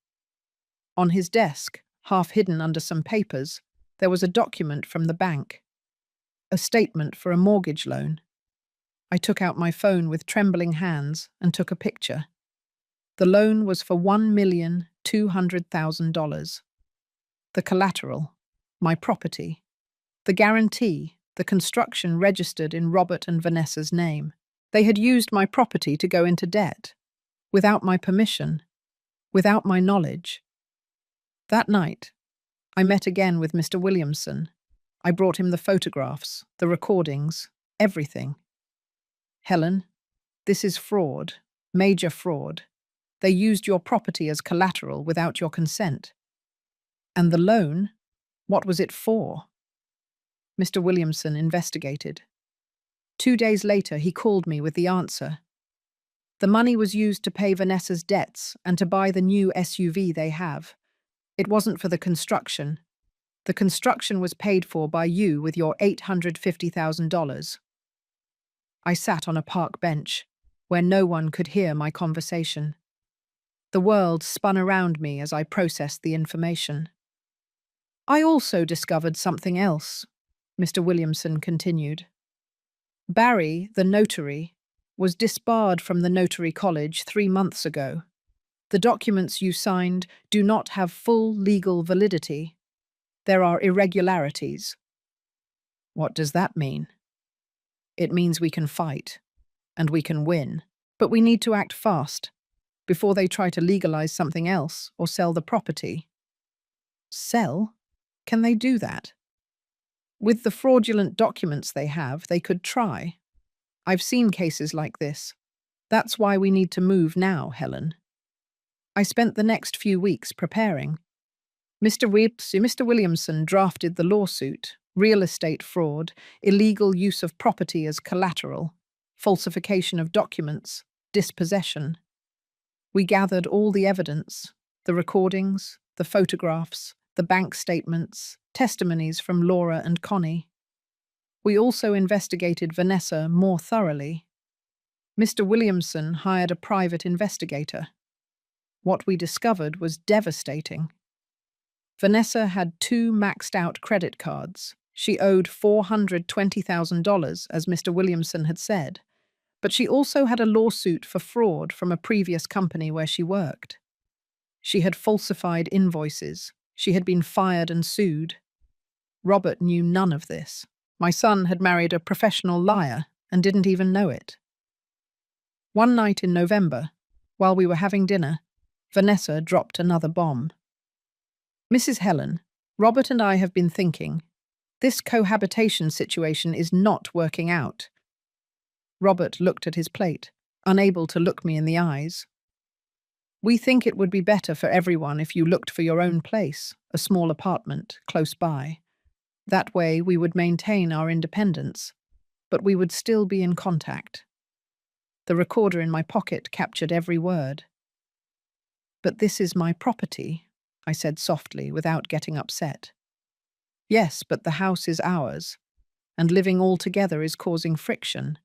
On his desk, half hidden under some papers, there was a document from the bank. A statement for a mortgage loan. I took out my phone with trembling hands and took a picture. The loan was for $1,200,000. The collateral, my property. The guarantee, the construction registered in Robert and Vanessa's name. They had used my property to go into debt, without my permission, without my knowledge. That night, I met again with Mr. Williamson. I brought him the photographs, the recordings, everything. Helen, this is fraud, major fraud. They used your property as collateral without your consent. And the loan, what was it for? Mr. Williamson investigated. 2 days later, he called me with the answer. The money was used to pay Vanessa's debts and to buy the new SUV they have. It wasn't for the construction. The construction was paid for by you with your $850,000. I sat on a park bench, where no one could hear my conversation. The world spun around me as I processed the information. I also discovered something else, Mr. Williamson continued. Barry, the notary, was disbarred from the Notary College 3 months ago. The documents you signed do not have full legal validity. There are irregularities. What does that mean? It means we can fight, and we can win, but we need to act fast, before they try to legalize something else or sell the property. Sell? Can they do that? With the fraudulent documents they have, they could try. I've seen cases like this. That's why we need to move now, Helen. I spent the next few weeks preparing. Mr. Williamson drafted the lawsuit, real estate fraud, illegal use of property as collateral, falsification of documents, dispossession. We gathered all the evidence, the recordings, the photographs, the bank statements, testimonies from Laura and Connie. We also investigated Vanessa more thoroughly. Mr. Williamson hired a private investigator. What we discovered was devastating. Vanessa had 2 maxed-out credit cards. She owed $420,000, as Mr. Williamson had said, but she also had a lawsuit for fraud from a previous company where she worked. She had falsified invoices. She had been fired and sued. Robert knew none of this. My son had married a professional liar and didn't even know it. One night in November, while we were having dinner, Vanessa dropped another bomb. Mrs. Helen, Robert and I have been thinking, this cohabitation situation is not working out. Robert looked at his plate, unable to look me in the eyes. We think it would be better for everyone if you looked for your own place, a small apartment, close by. That way we would maintain our independence, but we would still be in contact. The recorder in my pocket captured every word. But this is my property, I said softly without getting upset. Yes, but the house is ours, and living all together is causing friction.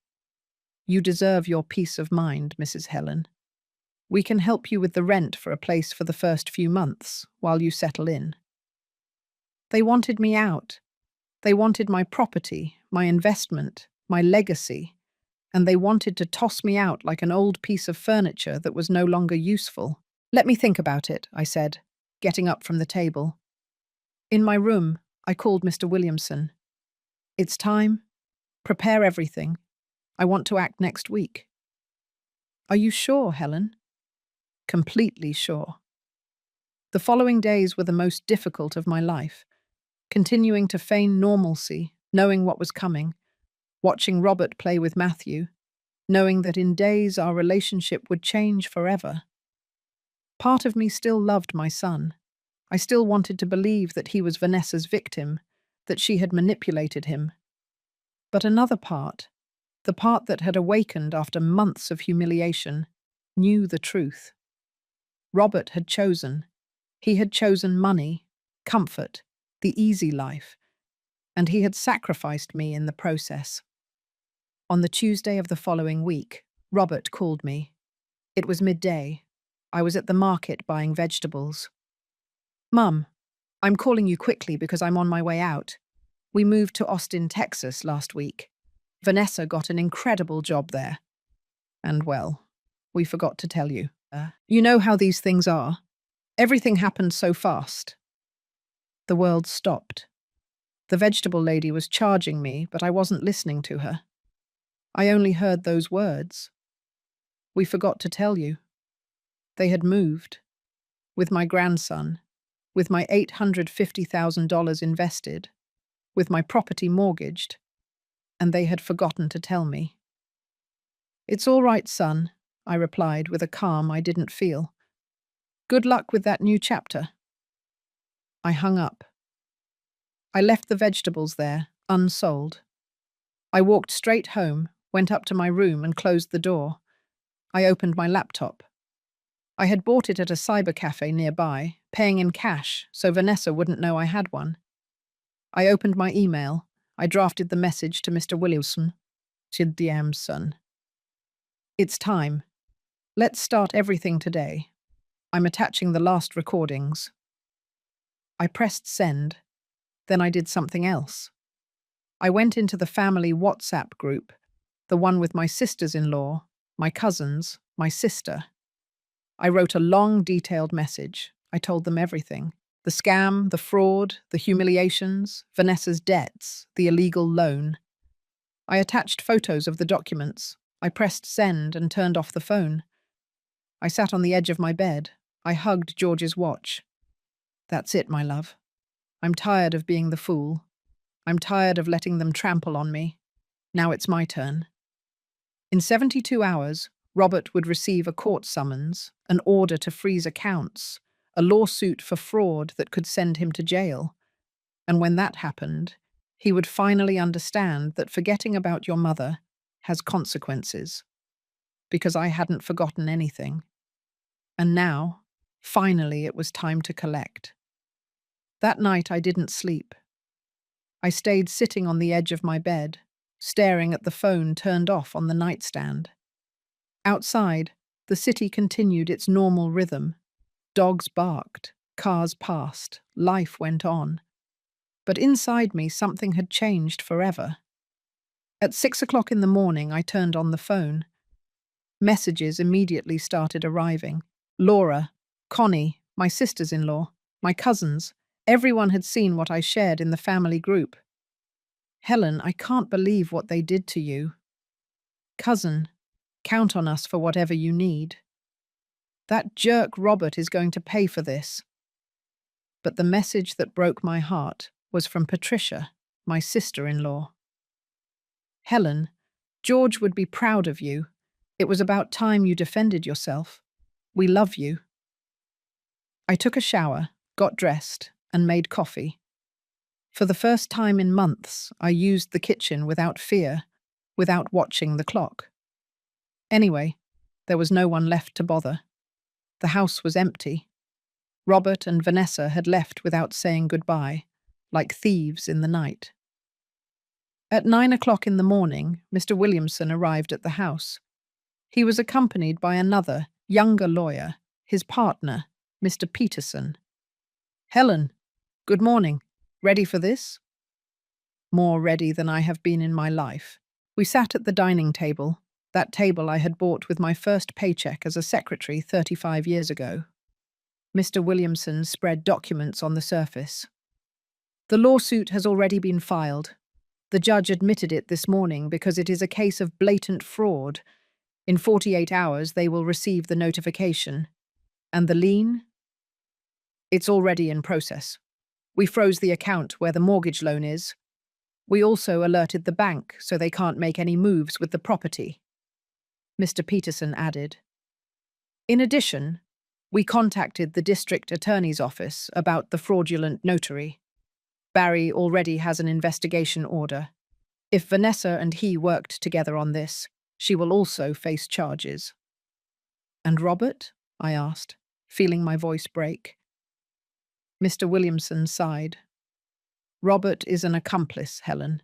You deserve your peace of mind, Mrs. Helen. We can help you with the rent for a place for the first few months, while you settle in. They wanted me out. They wanted my property, my investment, my legacy, and they wanted to toss me out like an old piece of furniture that was no longer useful. Let me think about it, I said, getting up from the table. In my room, I called Mr. Williamson. It's time. Prepare everything. I want to act next week. Are you sure, Helen? Completely sure. The following days were the most difficult of my life, continuing to feign normalcy, knowing what was coming, watching Robert play with Matthew, knowing that in days our relationship would change forever. Part of me still loved my son. I still wanted to believe that he was Vanessa's victim, that she had manipulated him. But another part, the part that had awakened after months of humiliation, knew the truth. Robert had chosen. He had chosen money, comfort, the easy life, and he had sacrificed me in the process. On the Tuesday of the following week, Robert called me. It was midday. I was at the market buying vegetables. Mum, I'm calling you quickly because I'm on my way out. We moved to Austin, Texas last week. Vanessa got an incredible job there. And well, we forgot to tell you. You know how these things are. Everything happened so fast. The world stopped. The vegetable lady was charging me, but I wasn't listening to her. I only heard those words. We forgot to tell you. They had moved. With my grandson. With my $850,000 invested. With my property mortgaged. And they had forgotten to tell me. It's all right, son, I replied with a calm I didn't feel. Good luck with that new chapter. I hung up. I left the vegetables there, unsold. I walked straight home, went up to my room and closed the door. I opened my laptop. I had bought it at a cyber cafe nearby, paying in cash so Vanessa wouldn't know I had one. I opened my email. I drafted the message to Mr. Williamson, Chiddiam's son. It's time. Let's start everything today. I'm attaching the last recordings. I pressed send. Then I did something else. I went into the family WhatsApp group, the one with my sisters-in-law, my cousins, my sister. I wrote a long, detailed message. I told them everything. The scam, the fraud, the humiliations, Vanessa's debts, the illegal loan. I attached photos of the documents. I pressed send and turned off the phone. I sat on the edge of my bed. I hugged George's watch. That's it, my love. I'm tired of being the fool. I'm tired of letting them trample on me. Now it's my turn. In 72 hours, Robert would receive a court summons, an order to freeze accounts, a lawsuit for fraud that could send him to jail. And when that happened, he would finally understand that forgetting about your mother has consequences. Because I hadn't forgotten anything. And now, finally, it was time to collect. That night I didn't sleep. I stayed sitting on the edge of my bed, staring at the phone turned off on the nightstand. Outside, the city continued its normal rhythm. Dogs barked, cars passed, life went on. But inside me something had changed forever. At 6 o'clock in the morning I turned on the phone. Messages immediately started arriving. Laura, Connie, my sisters-in-law, my cousins, everyone had seen what I shared in the family group. Helen, I can't believe what they did to you. Cousin, count on us for whatever you need. That jerk Robert is going to pay for this. But the message that broke my heart was from Patricia, my sister-in-law. Helen, George would be proud of you. It was about time you defended yourself. We love you. I took a shower, got dressed, and made coffee. For the first time in months, I used the kitchen without fear, without watching the clock. Anyway, there was no one left to bother. The house was empty. Robert and Vanessa had left without saying goodbye, like thieves in the night. At 9 o'clock in the morning, Mr. Williamson arrived at the house. He was accompanied by another, younger lawyer, his partner, Mr. Peterson. Helen, good morning. Ready for this? More ready than I have been in my life. We sat at the dining table, that table I had bought with my first paycheck as a secretary 35 years ago. Mr. Williamson spread documents on the surface. The lawsuit has already been filed. The judge admitted it this morning because it is a case of blatant fraud. In 48 hours, they will receive the notification. And the lien? It's already in process. We froze the account where the mortgage loan is. We also alerted the bank so they can't make any moves with the property. Mr. Peterson added. In addition, we contacted the district attorney's office about the fraudulent notary. Barry already has an investigation order. If Vanessa and he worked together on this, she will also face charges. And Robert? I asked, feeling my voice break. Mr. Williamson sighed. Robert is an accomplice, Helen.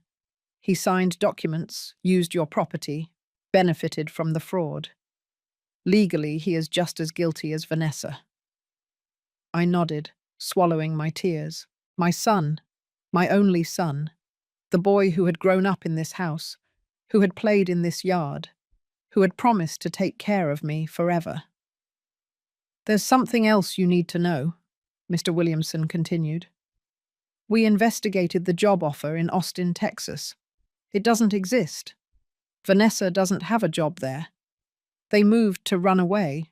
He signed documents, used your property, benefited from the fraud. Legally, he is just as guilty as Vanessa. I nodded, swallowing my tears. My son, my only son, the boy who had grown up in this house, who had played in this yard, who had promised to take care of me forever. There's something else you need to know, Mr. Williamson continued. We investigated the job offer in Austin, Texas. It doesn't exist. Vanessa doesn't have a job there. They moved to run away,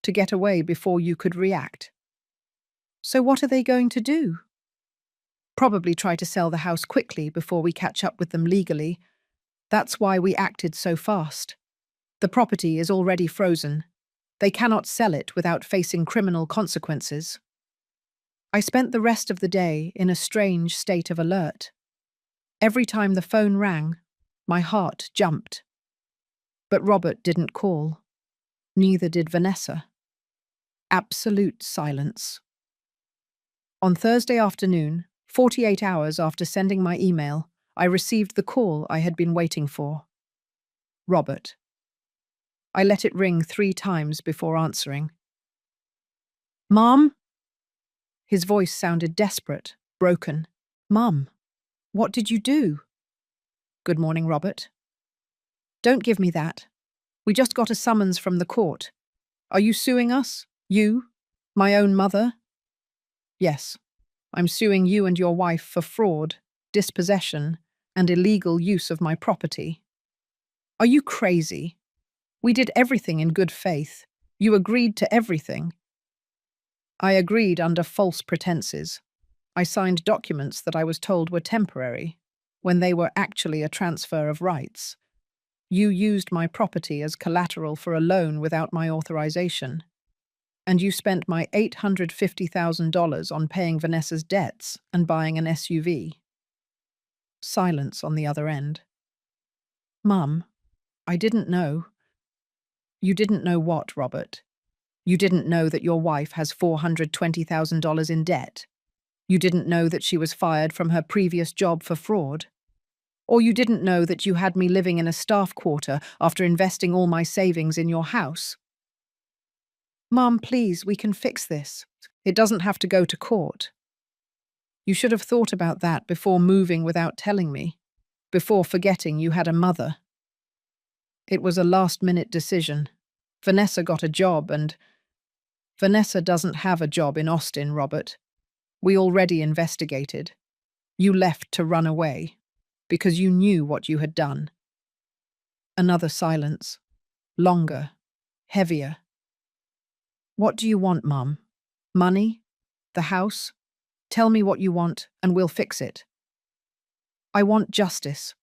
to get away before you could react. So what are they going to do? Probably try to sell the house quickly before we catch up with them legally. That's why we acted so fast. The property is already frozen. They cannot sell it without facing criminal consequences. I spent the rest of the day in a strange state of alert. Every time the phone rang, my heart jumped. But Robert didn't call. Neither did Vanessa. Absolute silence. On Thursday afternoon, 48 hours after sending my email, I received the call I had been waiting for. Robert. I let it ring 3 times before answering. Mom? His voice sounded desperate, broken. Mum, what did you do? Good morning, Robert. Don't give me that. We just got a summons from the court. Are you suing us? You? My own mother? Yes. I'm suing you and your wife for fraud, dispossession, and illegal use of my property. Are you crazy? We did everything in good faith. You agreed to everything. I agreed under false pretenses. I signed documents that I was told were temporary, when they were actually a transfer of rights. You used my property as collateral for a loan without my authorization. And you spent my $850,000 on paying Vanessa's debts and buying an SUV. Silence on the other end. Mum, I didn't know. You didn't know what, Robert? You didn't know that your wife has $420,000 in debt. You didn't know that she was fired from her previous job for fraud. Or you didn't know that you had me living in a staff quarter after investing all my savings in your house. Mum, please, we can fix this. It doesn't have to go to court. You should have thought about that before moving without telling me, before forgetting you had a mother. It was a last-minute decision. Vanessa got a job and… Vanessa doesn't have a job in Austin, Robert. We already investigated. You left to run away, because you knew what you had done. Another silence. Longer. Heavier. What do you want, Mum? Money? The house? Tell me what you want, and we'll fix it. I want justice.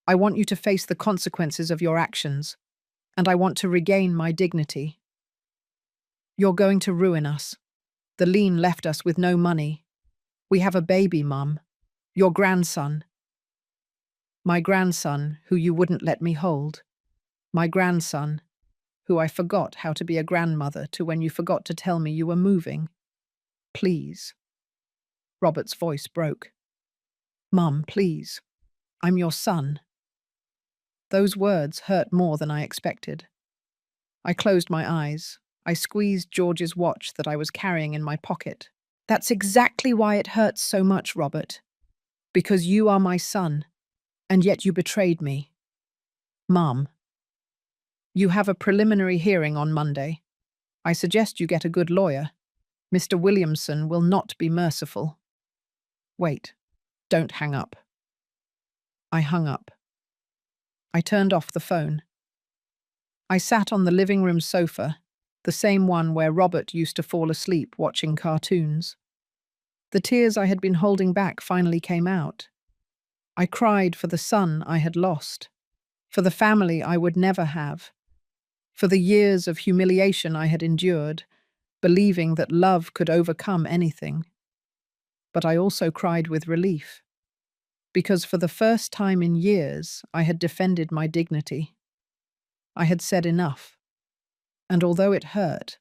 I want you to face the consequences of your actions, and I want to regain my dignity. You're going to ruin us. The lien left us with no money. We have a baby, Mum. Your grandson. My grandson, who you wouldn't let me hold. My grandson, who I forgot how to be a grandmother to when you forgot to tell me you were moving. Please. Robert's voice broke. Mum, please. I'm your son. Those words hurt more than I expected. I closed my eyes. I squeezed George's watch that I was carrying in my pocket. That's exactly why it hurts so much, Robert. Because you are my son, and yet you betrayed me. Mum. You have a preliminary hearing on Monday. I suggest you get a good lawyer. Mr. Williamson will not be merciful. Wait. Don't hang up. I hung up. I turned off the phone. I sat on the living room sofa, the same one where Robert used to fall asleep watching cartoons. The tears I had been holding back finally came out. I cried for the son I had lost, for the family I would never have, for the years of humiliation I had endured, believing that love could overcome anything. But I also cried with relief, because for the first time in years I had defended my dignity. I had said enough. And although it hurt,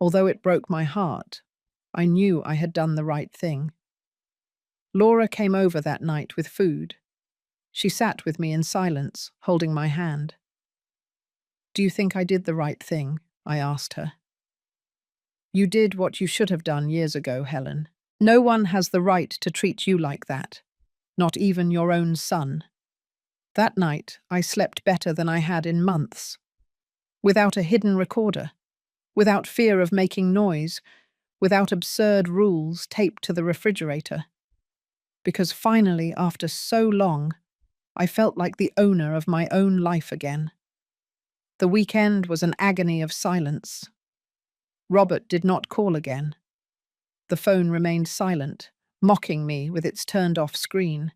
although it broke my heart, I knew I had done the right thing. Laura came over that night with food. She sat with me in silence, holding my hand. Do you think I did the right thing? I asked her. You did what you should have done years ago, Helen. No one has the right to treat you like that, not even your own son. That night, I slept better than I had in months. Without a hidden recorder, without fear of making noise, without absurd rules taped to the refrigerator. Because finally, after so long, I felt like the owner of my own life again. The weekend was an agony of silence. Robert did not call again. The phone remained silent, mocking me with its turned-off screen.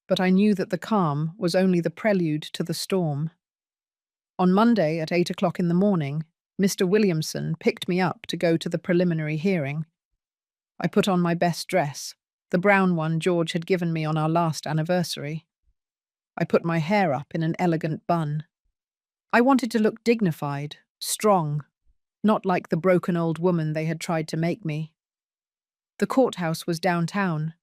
But I knew that the calm was only the prelude to the storm. On Monday at 8 o'clock in the morning, Mr. Williamson picked me up to go to the preliminary hearing. I put on my best dress, the brown one George had given me on our last anniversary. I put my hair up in an elegant bun. I wanted to look dignified, strong, not like the broken old woman they had tried to make me. The courthouse was downtown.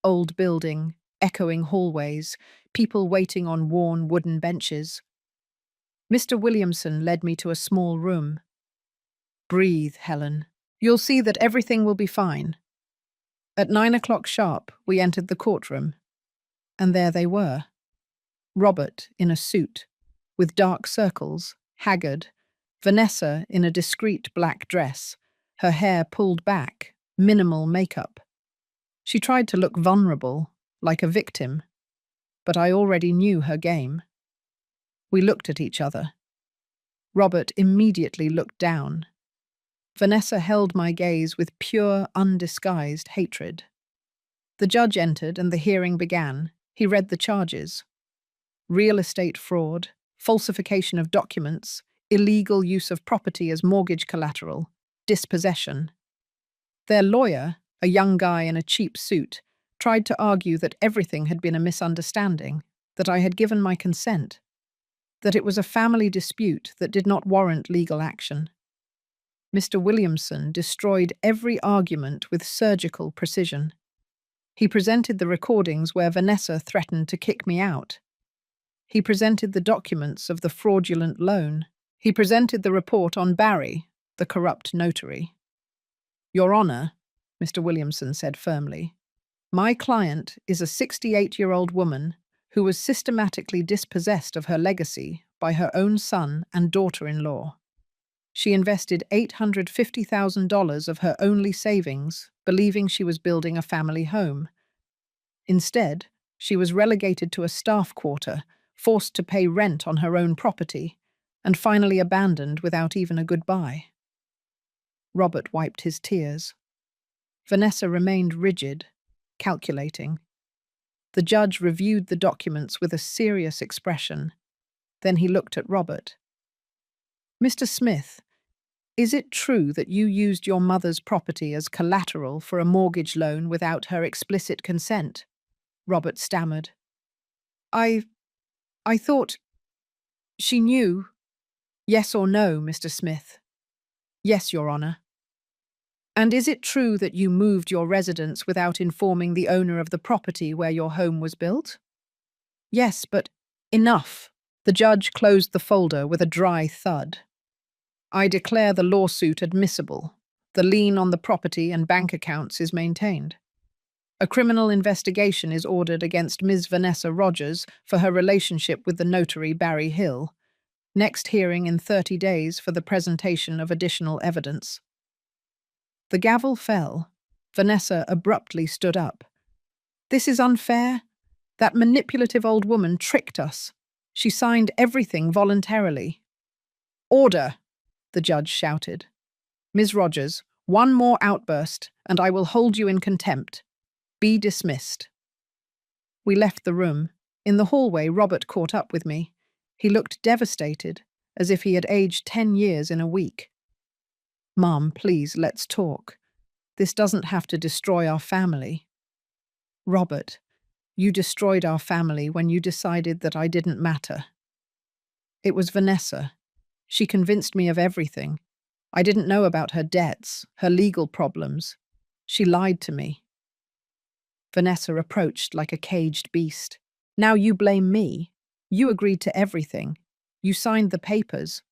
Old building, echoing hallways, people waiting on worn wooden benches. Mr. Williamson led me to a small room. "Breathe, Helen. You'll see that everything will be fine." At 9 o'clock sharp, we entered the courtroom. And there they were. Robert in a suit, with dark circles, haggard. Vanessa in a discreet black dress, her hair pulled back, minimal makeup. She tried to look vulnerable, like a victim, but I already knew her game. We looked at each other. Robert immediately looked down. Vanessa held my gaze with pure, undisguised hatred. The judge entered and the hearing began. He read the charges: real estate fraud, falsification of documents, illegal use of property as mortgage collateral, dispossession. Their lawyer, a young guy in a cheap suit, tried to argue that everything had been a misunderstanding, that I had given my consent, that it was a family dispute that did not warrant legal action. Mr. Williamson destroyed every argument with surgical precision. He presented the recordings where Vanessa threatened to kick me out. He presented the documents of the fraudulent loan. He presented the report on Barry, the corrupt notary. "Your Honor," Mr. Williamson said firmly, "my client is a 68-year-old woman who was systematically dispossessed of her legacy by her own son and daughter-in-law. She invested $850,000 of her only savings, believing she was building a family home. Instead, she was relegated to a staff quarter, forced to pay rent on her own property, and finally abandoned without even a goodbye." Robert wiped his tears. Vanessa remained rigid, calculating. The judge reviewed the documents with a serious expression. Then he looked at Robert. "Mr. Smith, is it true that you used your mother's property as collateral for a mortgage loan without her explicit consent?" Robert stammered. I thought she knew." "Yes or no, Mr. Smith?" "Yes, Your Honor." "And is it true that you moved your residence without informing the owner of the property where your home was built?" "Yes, but—" "Enough." The judge closed the folder with a dry thud. "I declare the lawsuit admissible. The lien on the property and bank accounts is maintained. A criminal investigation is ordered against Ms. Vanessa Rogers for her relationship with the notary Barry Hill. Next hearing in 30 days for the presentation of additional evidence." The gavel fell. Vanessa abruptly stood up. "This is unfair. That manipulative old woman tricked us. She signed everything voluntarily." "Order!" the judge shouted. "Ms. Rogers, one more outburst, and I will hold you in contempt. Be dismissed." We left the room. In the hallway, Robert caught up with me. He looked devastated, as if he had aged 10 years in a week. "Mom, please, let's talk. This doesn't have to destroy our family." "Robert, you destroyed our family when you decided that I didn't matter." "It was Vanessa. She convinced me of everything. I didn't know about her debts, her legal problems. She lied to me." Vanessa approached like a caged beast. "Now you blame me. You agreed to everything. You signed the papers.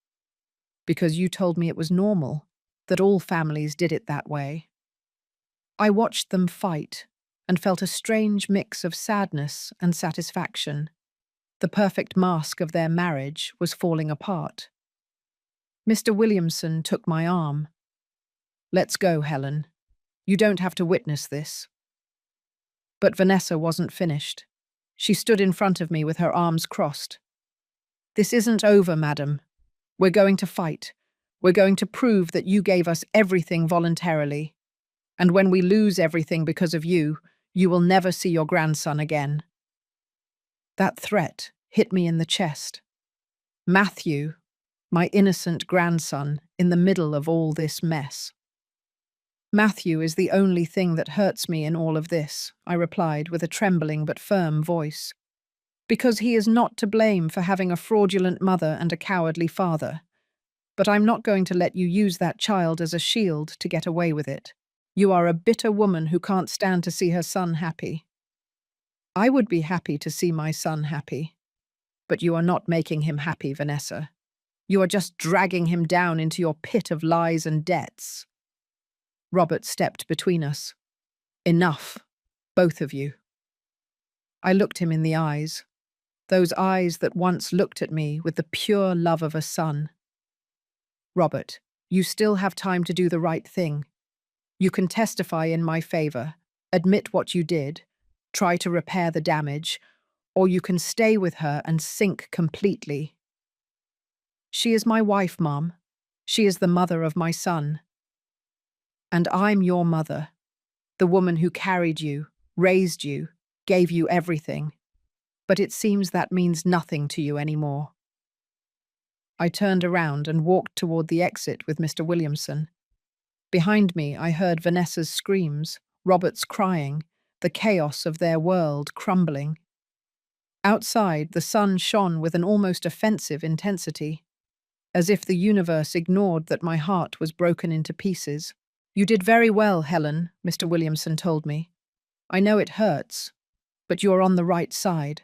Because you told me it was normal, that all families did it that way." I watched them fight and felt a strange mix of sadness and satisfaction. The perfect mask of their marriage was falling apart. Mr. Williamson took my arm. "Let's go, Helen. You don't have to witness this." But Vanessa wasn't finished. She stood in front of me with her arms crossed. "This isn't over, madam. We're going to fight. We're going to prove that you gave us everything voluntarily. And when we lose everything because of you, you will never see your grandson again." That threat hit me in the chest. Matthew, my innocent grandson, in the middle of all this mess. "Matthew is the only thing that hurts me in all of this," I replied with a trembling but firm voice. "Because he is not to blame for having a fraudulent mother and a cowardly father. But I'm not going to let you use that child as a shield to get away with it. You are a bitter woman who can't stand to see her son happy." "I would be happy to see my son happy. But you are not making him happy, Vanessa. You are just dragging him down into your pit of lies and debts." Robert stepped between us. "Enough, both of you." I looked him in the eyes, those eyes that once looked at me with the pure love of a son. "Robert, you still have time to do the right thing. You can testify in my favor, admit what you did, try to repair the damage, or you can stay with her and sink completely." "She is my wife, Mom. She is the mother of my son." "And I'm your mother, the woman who carried you, raised you, gave you everything. But it seems that means nothing to you anymore." I turned around and walked toward the exit with Mr. Williamson. Behind me, I heard Vanessa's screams, Robert's crying, the chaos of their world crumbling. Outside, the sun shone with an almost offensive intensity, as if the universe ignored that my heart was broken into pieces. "You did very well, Helen," Mr. Williamson told me. "I know it hurts, but you're on the right side.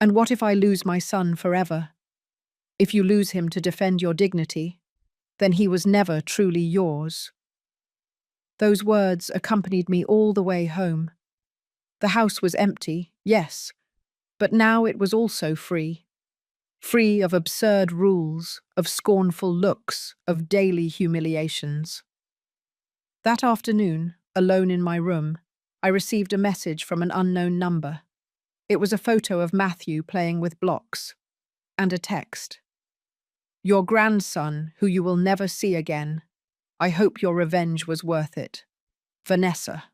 And what if I lose my son forever? If you lose him to defend your dignity, then he was never truly yours." Those words accompanied me all the way home. The house was empty, yes, but now it was also free. Free of absurd rules, of scornful looks, of daily humiliations. That afternoon, alone in my room, I received a message from an unknown number. It was a photo of Matthew playing with blocks, and a text. "Your grandson, who you will never see again. I hope your revenge was worth it. Vanessa."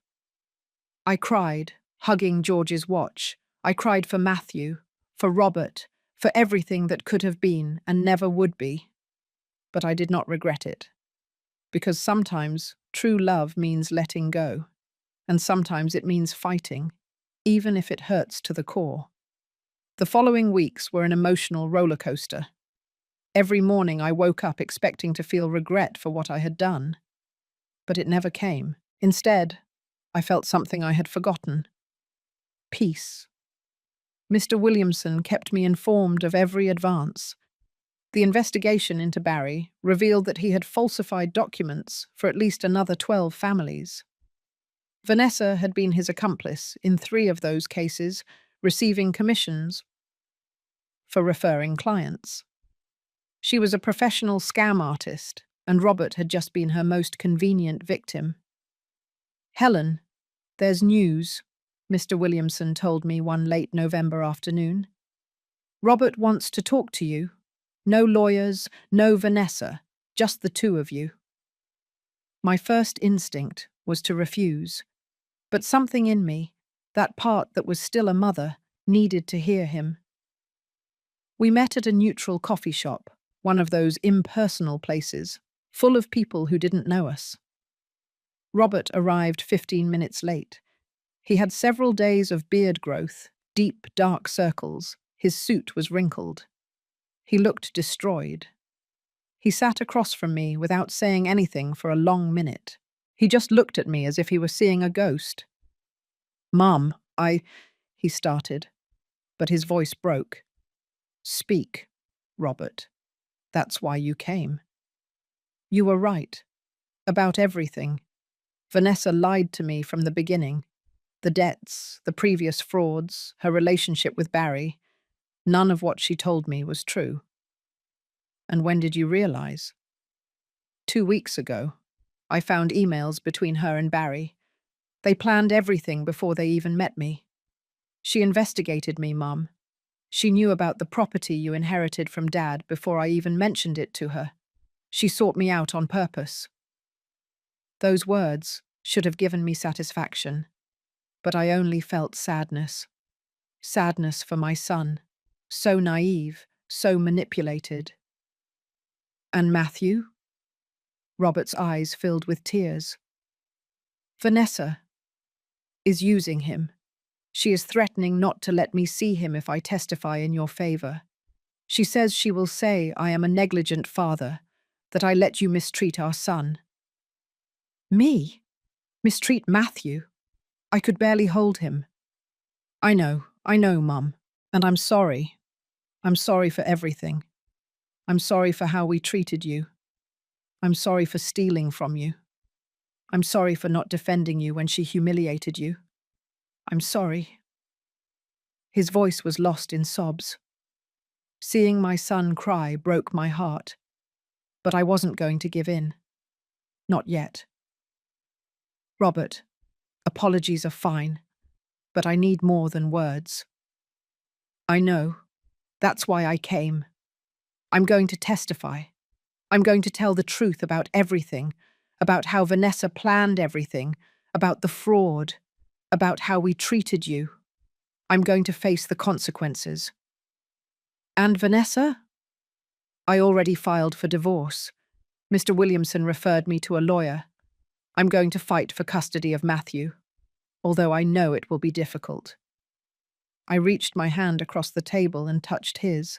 I cried, hugging George's watch. I cried for Matthew, for Robert, for everything that could have been and never would be. But I did not regret it. Because sometimes true love means letting go, and sometimes it means fighting, even if it hurts to the core. The following weeks were an emotional roller coaster. Every morning I woke up expecting to feel regret for what I had done. But it never came. Instead, I felt something I had forgotten. Peace. Mr. Williamson kept me informed of every advance. The investigation into Barry revealed that he had falsified documents for at least another 12 families. Vanessa had been his accomplice in 3 of those cases, receiving commissions for referring clients. She was a professional scam artist, and Robert had just been her most convenient victim. "Helen, there's news," Mr. Williamson told me one late November afternoon. "Robert wants to talk to you. No lawyers, no Vanessa, just the 2 of you." My first instinct was to refuse, but something in me, that part that was still a mother, needed to hear him. We met at a neutral coffee shop, one of those impersonal places, full of people who didn't know us. Robert arrived 15 minutes late. He had several days of beard growth, deep, dark circles. His suit was wrinkled. He looked destroyed. He sat across from me without saying anything for a long minute. He just looked at me as if he were seeing a ghost. "Mom, he started, but his voice broke. "Speak, Robert. That's why you came. You were right. About everything. Vanessa lied to me from the beginning. The debts, the previous frauds, her relationship with Barry. None of what she told me was true." And when did you realize? 2 weeks ago. I found emails between her and Barry. They planned everything before they even met me. She investigated me, Mum. She knew about the property you inherited from Dad before I even mentioned it to her. She sought me out on purpose. Those words should have given me satisfaction, but I only felt sadness. Sadness for my son. So naive, so manipulated. And Matthew? Robert's eyes filled with tears. Vanessa is using him. She is threatening not to let me see him if I testify in your favor. She says she will say I am a negligent father, that I let you mistreat our son. Me? Mistreat Matthew? I could barely hold him. I know, Mum, and I'm sorry. I'm sorry for everything. I'm sorry for how we treated you. I'm sorry for stealing from you. I'm sorry for not defending you when she humiliated you. I'm sorry. His voice was lost in sobs. Seeing my son cry broke my heart, but I wasn't going to give in. Not yet. Robert, apologies are fine, but I need more than words. I know. That's why I came. I'm going to testify. I'm going to tell the truth about everything, about how Vanessa planned everything, about the fraud, about how we treated you. I'm going to face the consequences. And Vanessa? I already filed for divorce. Mr. Williamson referred me to a lawyer. I'm going to fight for custody of Matthew, although I know it will be difficult. I reached my hand across the table and touched his.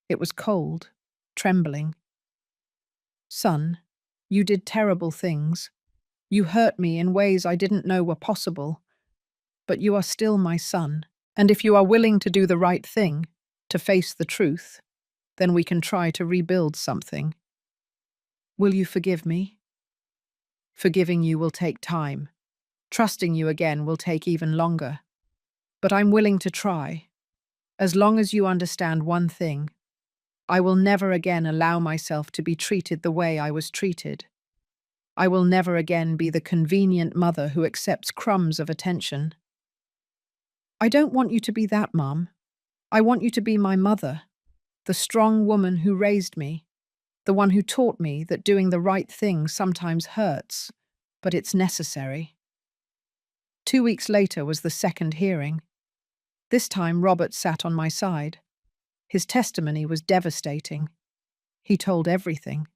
It was cold, trembling. Son, you did terrible things. You hurt me in ways I didn't know were possible. But you are still my son, and if you are willing to do the right thing, to face the truth, then we can try to rebuild something. Will you forgive me? Forgiving you will take time. Trusting you again will take even longer. But I'm willing to try. As long as you understand one thing, I will never again allow myself to be treated the way I was treated. I will never again be the convenient mother who accepts crumbs of attention. I don't want you to be that, Mum. I want you to be my mother, the strong woman who raised me, the one who taught me that doing the right thing sometimes hurts, but it's necessary. 2 weeks later was the second hearing. This time Robert sat on my side. His testimony was devastating. He told everything.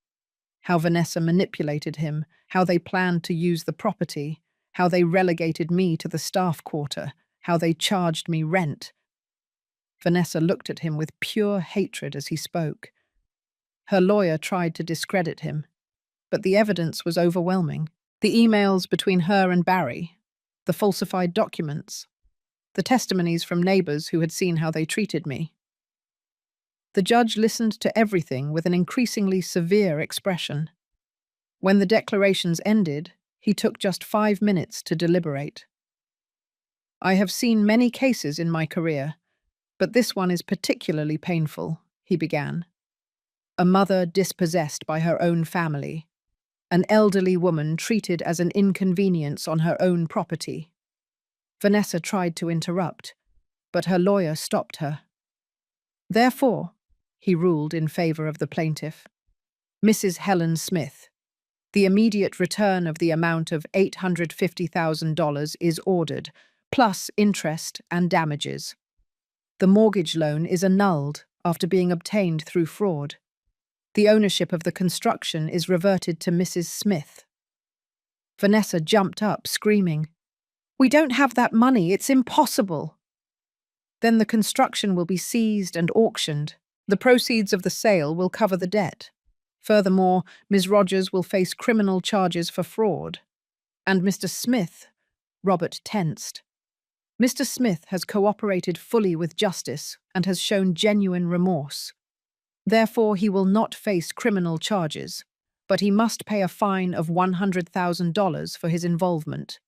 How Vanessa manipulated him, how they planned to use the property, how they relegated me to the staff quarter, how they charged me rent. Vanessa looked at him with pure hatred as he spoke. Her lawyer tried to discredit him, but the evidence was overwhelming. The emails between her and Barry, the falsified documents, the testimonies from neighbors who had seen how they treated me. The judge listened to everything with an increasingly severe expression. When the declarations ended, he took just 5 minutes to deliberate. I have seen many cases in my career, but this one is particularly painful, he began. A mother dispossessed by her own family, an elderly woman treated as an inconvenience on her own property. Vanessa tried to interrupt, but her lawyer stopped her. Therefore, he ruled in favor of the plaintiff, Mrs. Helen Smith, the immediate return of the amount of $850,000 is ordered, plus interest and damages. The mortgage loan is annulled after being obtained through fraud. The ownership of the construction is reverted to Mrs. Smith. Vanessa jumped up, screaming, "We don't have that money, it's impossible." Then the construction will be seized and auctioned. The proceeds of the sale will cover the debt. Furthermore, Ms. Rogers will face criminal charges for fraud. And Mr. Smith, Robert tensed. Mr. Smith has cooperated fully with justice and has shown genuine remorse. Therefore, he will not face criminal charges, but he must pay a fine of $100,000 for his involvement.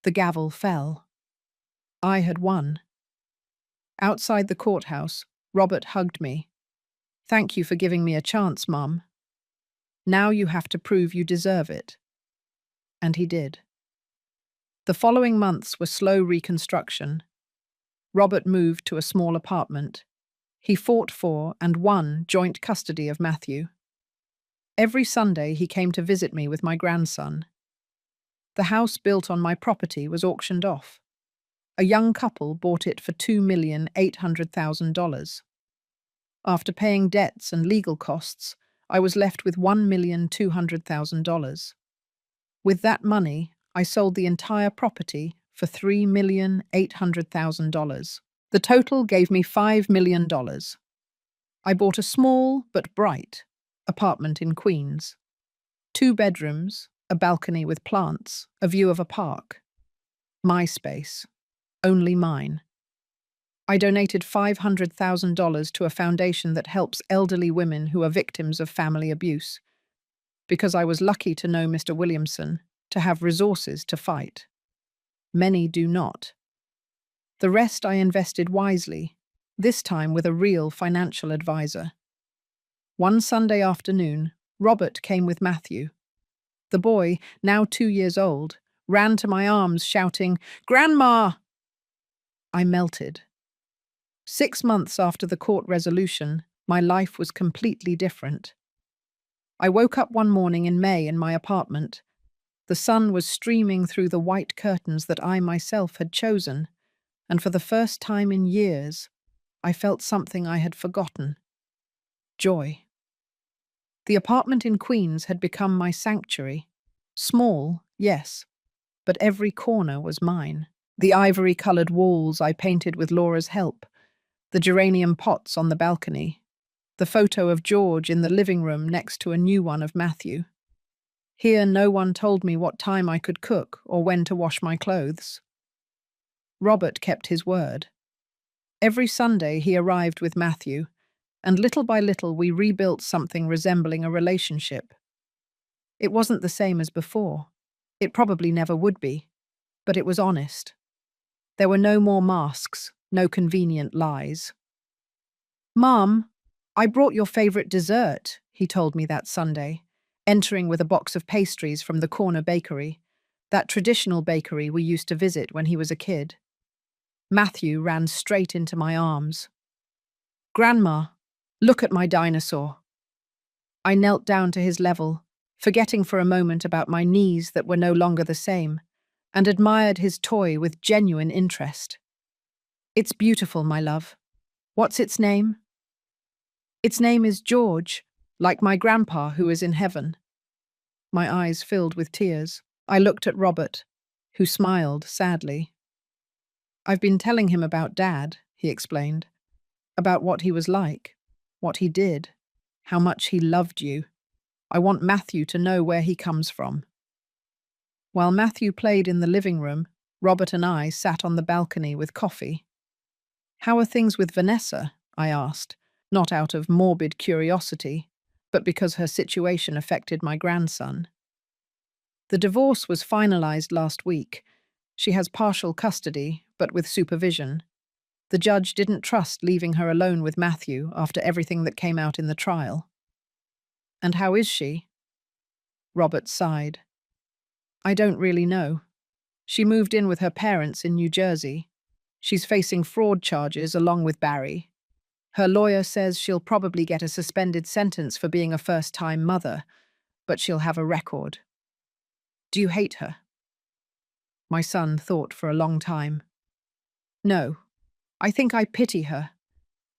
The gavel fell. I had won. Outside the courthouse, Robert hugged me. Thank you for giving me a chance, Mum. Now you have to prove you deserve it. And he did. The following months were slow reconstruction. Robert moved to a small apartment. He fought for and won joint custody of Matthew. Every Sunday he came to visit me with my grandson. The house built on my property was auctioned off. A young couple bought it for $2,800,000. After paying debts and legal costs, I was left with $1,200,000. With that money, I sold the entire property for $3,800,000. The total gave me $5 million. I bought a small but bright apartment in Queens. 2 bedrooms, a balcony with plants, a view of a park. My space. Only mine. I donated $500,000 to a foundation that helps elderly women who are victims of family abuse, because I was lucky to know Mr. Williamson, to have resources to fight. Many do not. The rest I invested wisely, this time with a real financial advisor. One Sunday afternoon, Robert came with Matthew. The boy, now 2 years old, ran to my arms shouting, "Grandma!" I melted. 6 months after the court resolution, my life was completely different. I woke up one morning in May in my apartment. The sun was streaming through the white curtains that I myself had chosen, and for the first time in years, I felt something I had forgotten. Joy. The apartment in Queens had become my sanctuary. Small, yes, but every corner was mine. The ivory-coloured walls I painted with Laura's help, the geranium pots on the balcony, the photo of George in the living room next to a new one of Matthew. Here no one told me what time I could cook or when to wash my clothes. Robert kept his word. Every Sunday he arrived with Matthew, and little by little we rebuilt something resembling a relationship. It wasn't the same as before. It probably never would be, but it was honest. There were no more masks, no convenient lies. "Mom, I brought your favourite dessert," he told me that Sunday, entering with a box of pastries from the corner bakery, that traditional bakery we used to visit when he was a kid. Matthew ran straight into my arms. "Grandma, look at my dinosaur." I knelt down to his level, forgetting for a moment about my knees that were no longer the same, and admired his toy with genuine interest. "It's beautiful, my love. What's its name?" "Its name is George, like my grandpa who is in heaven." My eyes filled with tears. I looked at Robert, who smiled sadly. "I've been telling him about Dad," he explained, "about what he was like, what he did, how much he loved you. I want Matthew to know where he comes from." While Matthew played in the living room, Robert and I sat on the balcony with coffee. "How are things with Vanessa?" I asked, not out of morbid curiosity, but because her situation affected my grandson. "The divorce was finalized last week. She has partial custody, but with supervision. The judge didn't trust leaving her alone with Matthew after everything that came out in the trial." "And how is she?" Robert sighed. "I don't really know. She moved in with her parents in New Jersey. She's facing fraud charges along with Barry. Her lawyer says she'll probably get a suspended sentence for being a first-time mother, but she'll have a record." "Do you hate her?" My son thought for a long time. "No, I think I pity her.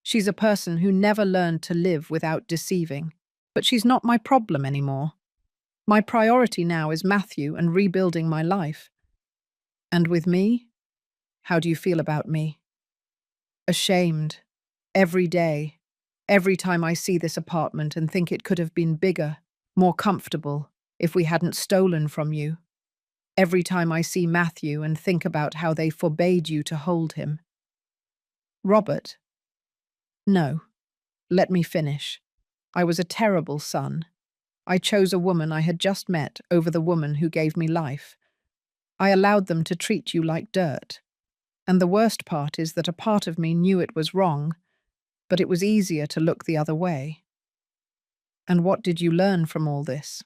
She's a person who never learned to live without deceiving. But she's not my problem anymore. My priority now is Matthew and rebuilding my life." "And with me? How do you feel about me?" "Ashamed. Every day. Every time I see this apartment and think it could have been bigger, more comfortable, if we hadn't stolen from you. Every time I see Matthew and think about how they forbade you to hold him." "Robert." "No. Let me finish. I was a terrible son. I chose a woman I had just met over the woman who gave me life. I allowed them to treat you like dirt. And the worst part is that a part of me knew it was wrong, but it was easier to look the other way. And what did you learn from all this?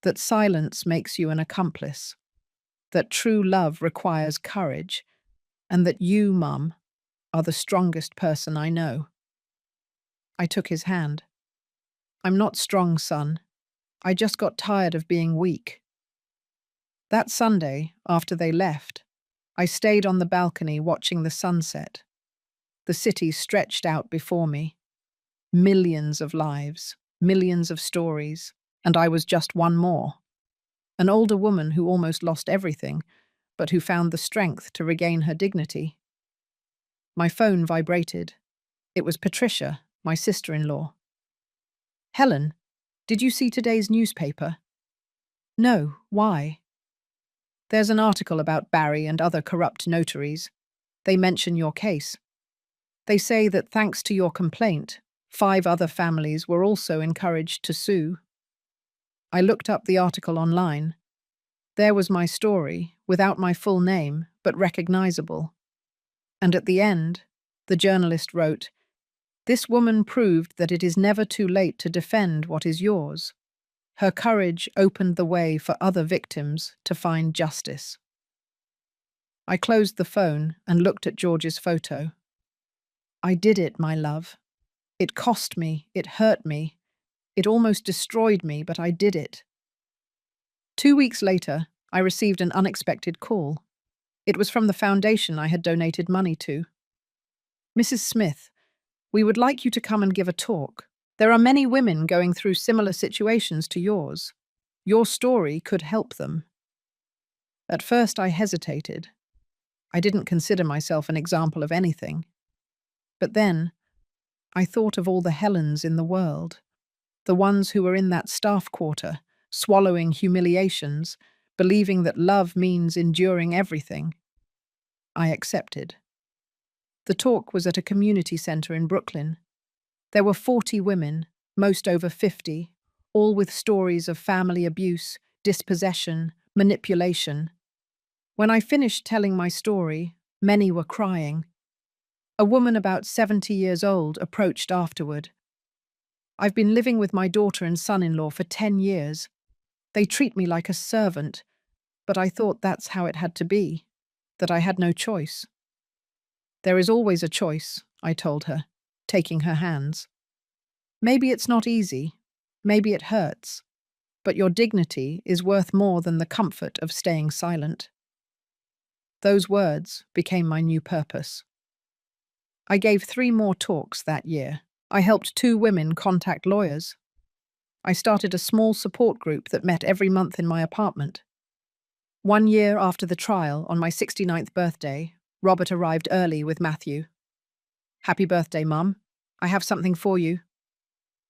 That silence makes you an accomplice, that true love requires courage, and that you, Mum, are the strongest person I know. I took his hand. I'm not strong, son. I just got tired of being weak. That Sunday, after they left, I stayed on the balcony watching the sunset. The city stretched out before me. Millions of lives, millions of stories, and I was just one more. An older woman who almost lost everything, but who found the strength to regain her dignity. My phone vibrated. It was Patricia, my sister-in-law. Helen, did you see today's newspaper? No, why? There's an article about Barry and other corrupt notaries. They mention your case. They say that thanks to your complaint, 5 other families were also encouraged to sue. I looked up the article online. There was my story, without my full name, but recognizable. And at the end, the journalist wrote, "This woman proved that it is never too late to defend what is yours. Her courage opened the way for other victims to find justice." I closed the phone and looked at George's photo. I did it, my love. It cost me, it hurt me, it almost destroyed me, but I did it. 2 weeks later, I received an unexpected call. It was from the foundation I had donated money to. "Mrs. Smith, we would like you to come and give a talk. There are many women going through similar situations to yours. Your story could help them." At first I hesitated. I didn't consider myself an example of anything. But then, I thought of all the Helens in the world, the ones who were in that staff quarter, swallowing humiliations, believing that love means enduring everything. I accepted. The talk was at a community centre in Brooklyn. There were 40 women, most over 50, all with stories of family abuse, dispossession, manipulation. When I finished telling my story, many were crying. A woman about 70 years old approached afterward. "I've been living with my daughter and son-in-law for 10 years. They treat me like a servant, but I thought that's how it had to be, that I had no choice." "There is always a choice," I told her, taking her hands. "Maybe it's not easy, maybe it hurts, but your dignity is worth more than the comfort of staying silent." Those words became my new purpose. I gave 3 more talks that year. I helped 2 women contact lawyers. I started a small support group that met every month in my apartment. 1 year after the trial, on my 69th birthday, Robert arrived early with Matthew. "Happy birthday, Mum. I have something for you."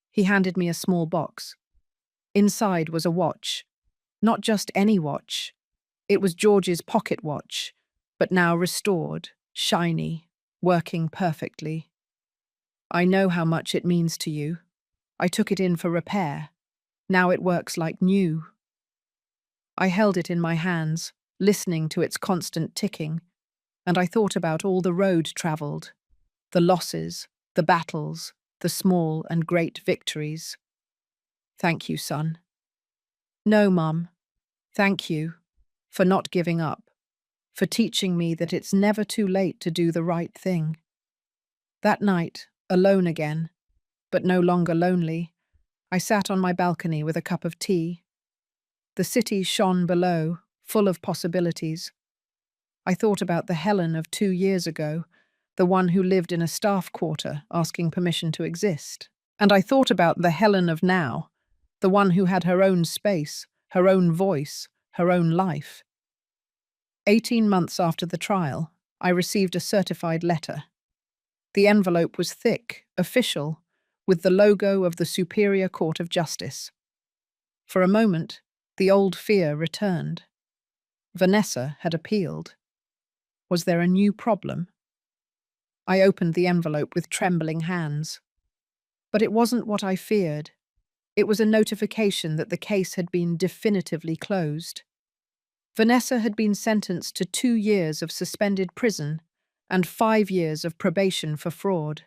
He handed me a small box. Inside was a watch. Not just any watch. It was George's pocket watch, but now restored, shiny, working perfectly. "I know how much it means to you. I took it in for repair. Now it works like new." I held it in my hands, listening to its constant ticking, and I thought about all the road travelled, the losses, the battles, the small and great victories. "Thank you, son." "No, Mum. Thank you for not giving up, for teaching me that it's never too late to do the right thing." That night, alone again, but no longer lonely, I sat on my balcony with a cup of tea. The city shone below, full of possibilities. I thought about the Helen of 2 years ago, the one who lived in a staff quarter asking permission to exist. And I thought about the Helen of now, the one who had her own space, her own voice, her own life. 18 months after the trial, I received a certified letter. The envelope was thick, official, with the logo of the Superior Court of Justice. For a moment, the old fear returned. Vanessa had appealed. Was there a new problem? I opened the envelope with trembling hands. But it wasn't what I feared. It was a notification that the case had been definitively closed. Vanessa had been sentenced to 2 years of suspended prison and 5 years of probation for fraud.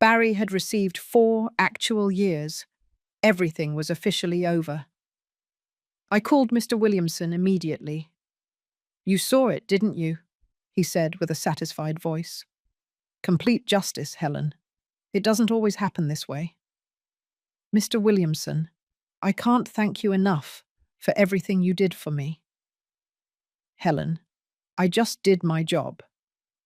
Barry had received 4 actual years. Everything was officially over. I called Mr. Williamson immediately. "You saw it, didn't you?" he said with a satisfied voice. "Complete justice, Helen. It doesn't always happen this way." "Mr. Williamson, I can't thank you enough for everything you did for me." "Helen, I just did my job.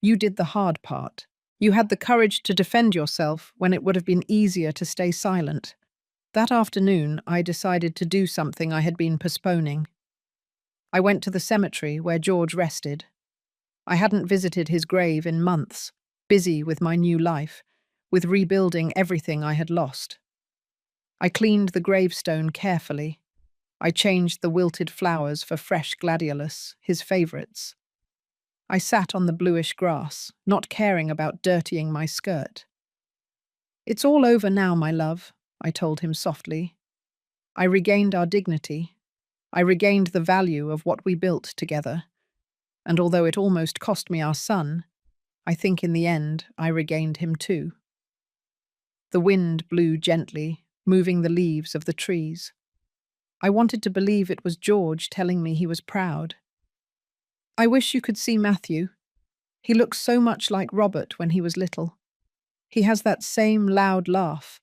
You did the hard part. You had the courage to defend yourself when it would have been easier to stay silent. That afternoon, I decided to do something I had been postponing. I went to the cemetery where George rested. I hadn't visited his grave in months, busy with my new life, with rebuilding everything I had lost. I cleaned the gravestone carefully. I changed the wilted flowers for fresh gladiolus, his favourites. I sat on the bluish grass, not caring about dirtying my skirt. "It's all over now, my love," I told him softly. "I regained our dignity. I regained the value of what we built together. And although it almost cost me our son, I think in the end I regained him too." The wind blew gently, moving the leaves of the trees. I wanted to believe it was George telling me he was proud. "I wish you could see Matthew. He looks so much like Robert when he was little. He has that same loud laugh,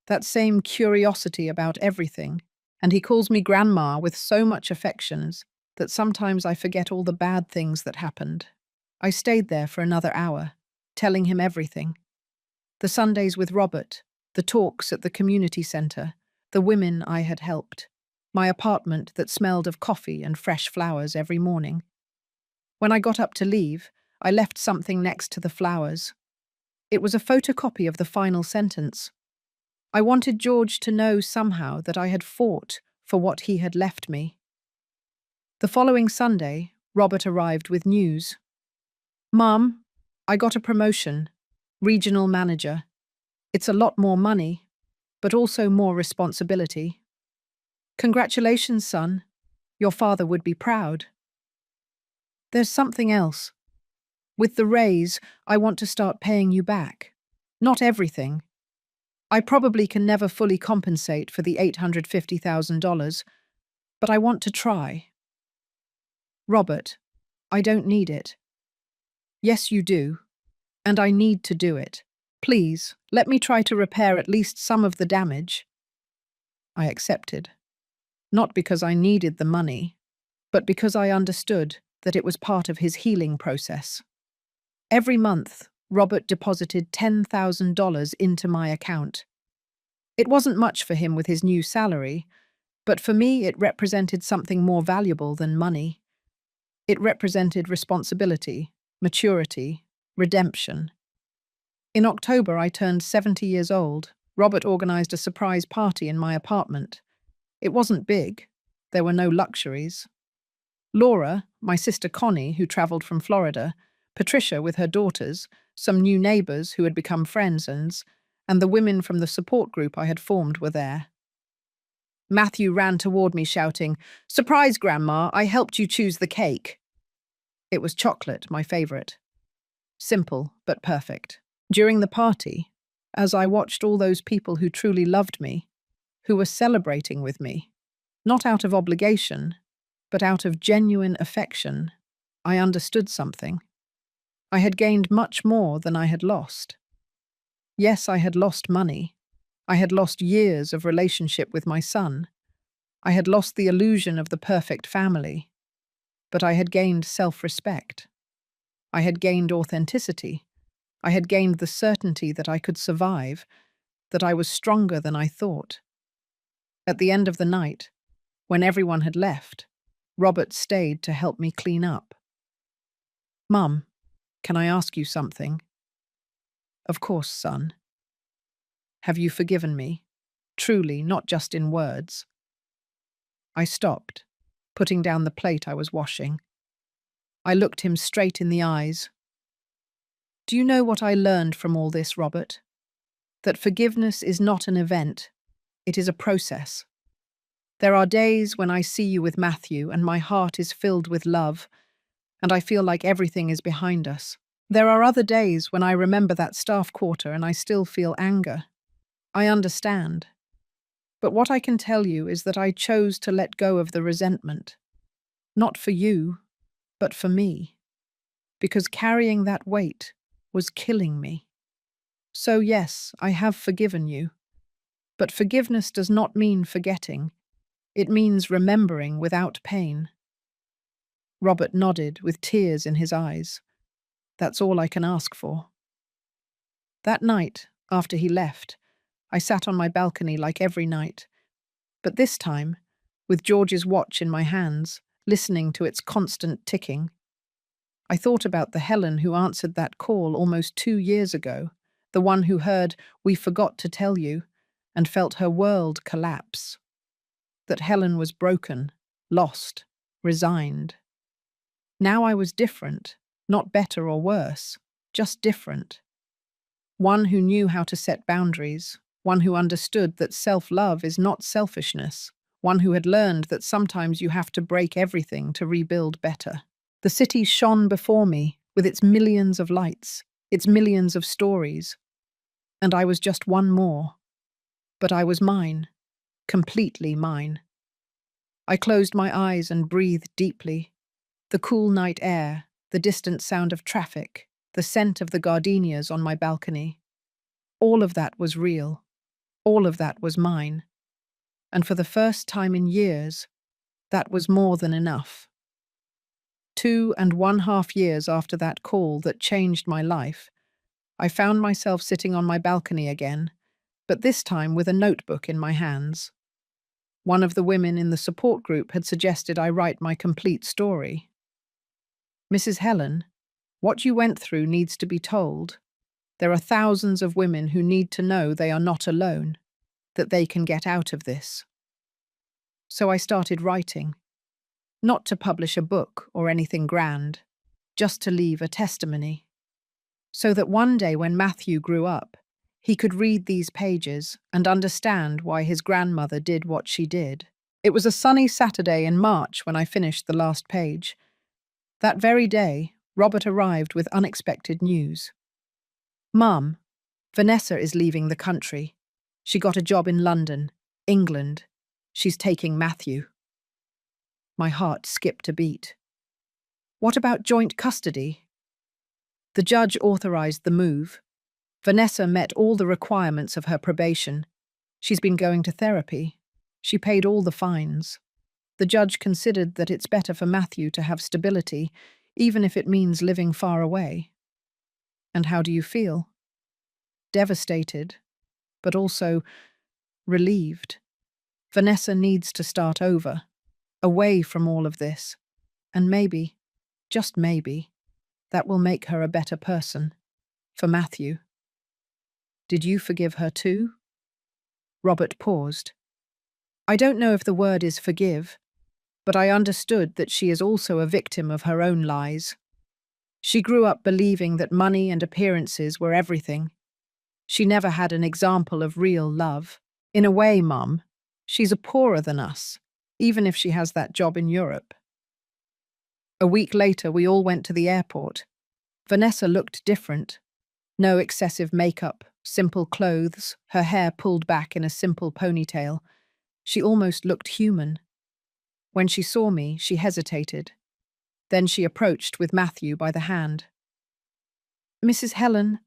that same curiosity about everything, and he calls me Grandma with so much affections that sometimes I forget all the bad things that happened." I stayed there for another hour, telling him everything. The Sundays with Robert, the talks at the community centre, the women I had helped, my apartment that smelled of coffee and fresh flowers every morning. When I got up to leave, I left something next to the flowers. It was a photocopy of the final sentence. I wanted George to know somehow that I had fought for what he had left me. The following Sunday, Robert arrived with news. "Mum, I got a promotion, regional manager. It's a lot more money, but also more responsibility." "Congratulations, son. Your father would be proud." "There's something else. With the raise, I want to start paying you back. Not everything. I probably can never fully compensate for the $850,000, but I want to try." "Robert, I don't need it." "Yes, you do. And I need to do it. Please, let me try to repair at least some of the damage." I accepted. Not because I needed the money, but because I understood that it was part of his healing process. Every month, Robert deposited $10,000 into my account. It wasn't much for him with his new salary, but for me it represented something more valuable than money. It represented responsibility, maturity, redemption. In October, I turned 70 years old. Robert organized a surprise party in my apartment. It wasn't big. There were no luxuries. Laura, my sister Connie, who traveled from Florida, Patricia with her daughters, some new neighbors who had become friends, and the women from the support group I had formed were there. Matthew ran toward me shouting, "Surprise, Grandma, I helped you choose the cake." It was chocolate, my favorite. Simple, but perfect. During the party, as I watched all those people who truly loved me, who were celebrating with me, not out of obligation, but out of genuine affection, I understood something. I had gained much more than I had lost. Yes, I had lost money. I had lost years of relationship with my son. I had lost the illusion of the perfect family. But I had gained self-respect. I had gained authenticity. I had gained the certainty that I could survive, that I was stronger than I thought. At the end of the night, when everyone had left, Robert stayed to help me clean up. "Mum, can I ask you something?" "Of course, son." "Have you forgiven me? Truly, not just in words." I stopped, putting down the plate I was washing. I looked him straight in the eyes. "Do you know what I learned from all this, Robert? That forgiveness is not an event, it is a process. There are days when I see you with Matthew and my heart is filled with love, and I feel like everything is behind us. There are other days when I remember that staff quarter and I still feel anger. I understand. But what I can tell you is that I chose to let go of the resentment. Not for you, but for me. Because carrying that weight was killing me. So yes, I have forgiven you. But forgiveness does not mean forgetting. It means remembering without pain. Robert nodded with tears in his eyes. That's all I can ask for. That night, after he left, I sat on my balcony like every night, but this time, with George's watch in my hands, listening to its constant ticking. I thought about the Helen who answered that call almost 2 years ago, the one who heard "We forgot to tell you" and felt her world collapse. That Helen was broken, lost, resigned. Now I was different, not better or worse, just different. One who knew how to set boundaries, one who understood that self-love is not selfishness, one who had learned that sometimes you have to break everything to rebuild better. The city shone before me with its millions of lights, its millions of stories, and I was just one more. But I was mine, completely mine. I closed my eyes and breathed deeply. The cool night air, the distant sound of traffic, the scent of the gardenias on my balcony. All of that was real. All of that was mine. And for the first time in years, that was more than enough. 2.5 years after that call that changed my life, I found myself sitting on my balcony again, but this time with a notebook in my hands. One of the women in the support group had suggested I write my complete story. Mrs. Helen, what you went through needs to be told. There are thousands of women who need to know they are not alone, that they can get out of this. So I started writing. Not to publish a book or anything grand, just to leave a testimony. So that one day when Matthew grew up, he could read these pages and understand why his grandmother did what she did. It was a sunny Saturday in March when I finished the last page. That very day, Robert arrived with unexpected news. "Mum, Vanessa is leaving the country. She got a job in London, England. She's taking Matthew." My heart skipped a beat. "What about joint custody?" The judge authorized the move. Vanessa met all the requirements of her probation. She's been going to therapy. She paid all the fines. The judge considered that it's better for Matthew to have stability, even if it means living far away. And how do you feel? Devastated, but also relieved. Vanessa needs to start over, away from all of this, and maybe, just maybe, that will make her a better person, for Matthew. Did you forgive her too? Robert paused. I don't know if the word is forgive, but I understood that she is also a victim of her own lies. She grew up believing that money and appearances were everything. She never had an example of real love. In a way, Mum, she's a poorer than us, even if she has that job in Europe. A week later, we all went to the airport. Vanessa looked different. No excessive makeup, simple clothes, her hair pulled back in a simple ponytail. She almost looked human. When she saw me, she hesitated. Then she approached with Matthew by the hand. "Mrs. Helen,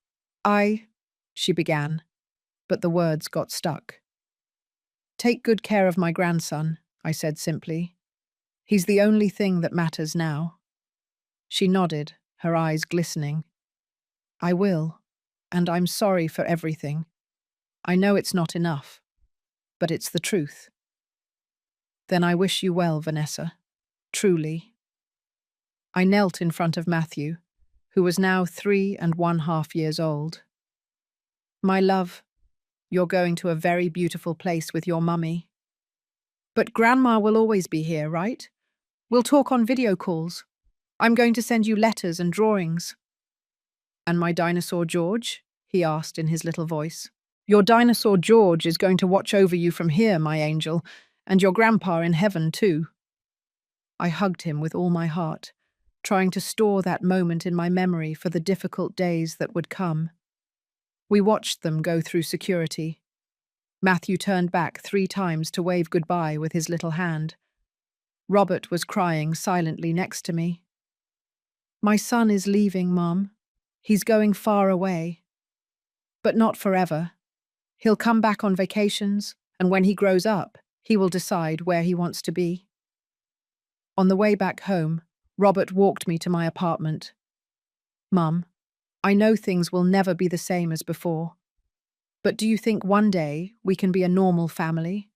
she began, but the words got stuck. "Take good care of my grandson," I said simply. "He's the only thing that matters now." She nodded, her eyes glistening. "I will, and I'm sorry for everything. I know it's not enough, but it's the truth." "Then I wish you well, Vanessa. Truly." I knelt in front of Matthew, who was now 3.5 years old. "My love, you're going to a very beautiful place with your mummy. But Grandma will always be here, right? We'll talk on video calls. I'm going to send you letters and drawings." "And my dinosaur George?" he asked in his little voice. "Your dinosaur George is going to watch over you from here, my angel, and your grandpa in heaven too." I hugged him with all my heart, trying to store that moment in my memory for the difficult days that would come. We watched them go through security. Matthew turned back 3 times to wave goodbye with his little hand. Robert was crying silently next to me. "My son is leaving, Mom. He's going far away. But not forever. He'll come back on vacations, and when he grows up, he will decide where he wants to be." On the way back home, Robert walked me to my apartment. "Mum, I know things will never be the same as before, but do you think one day we can be a normal family?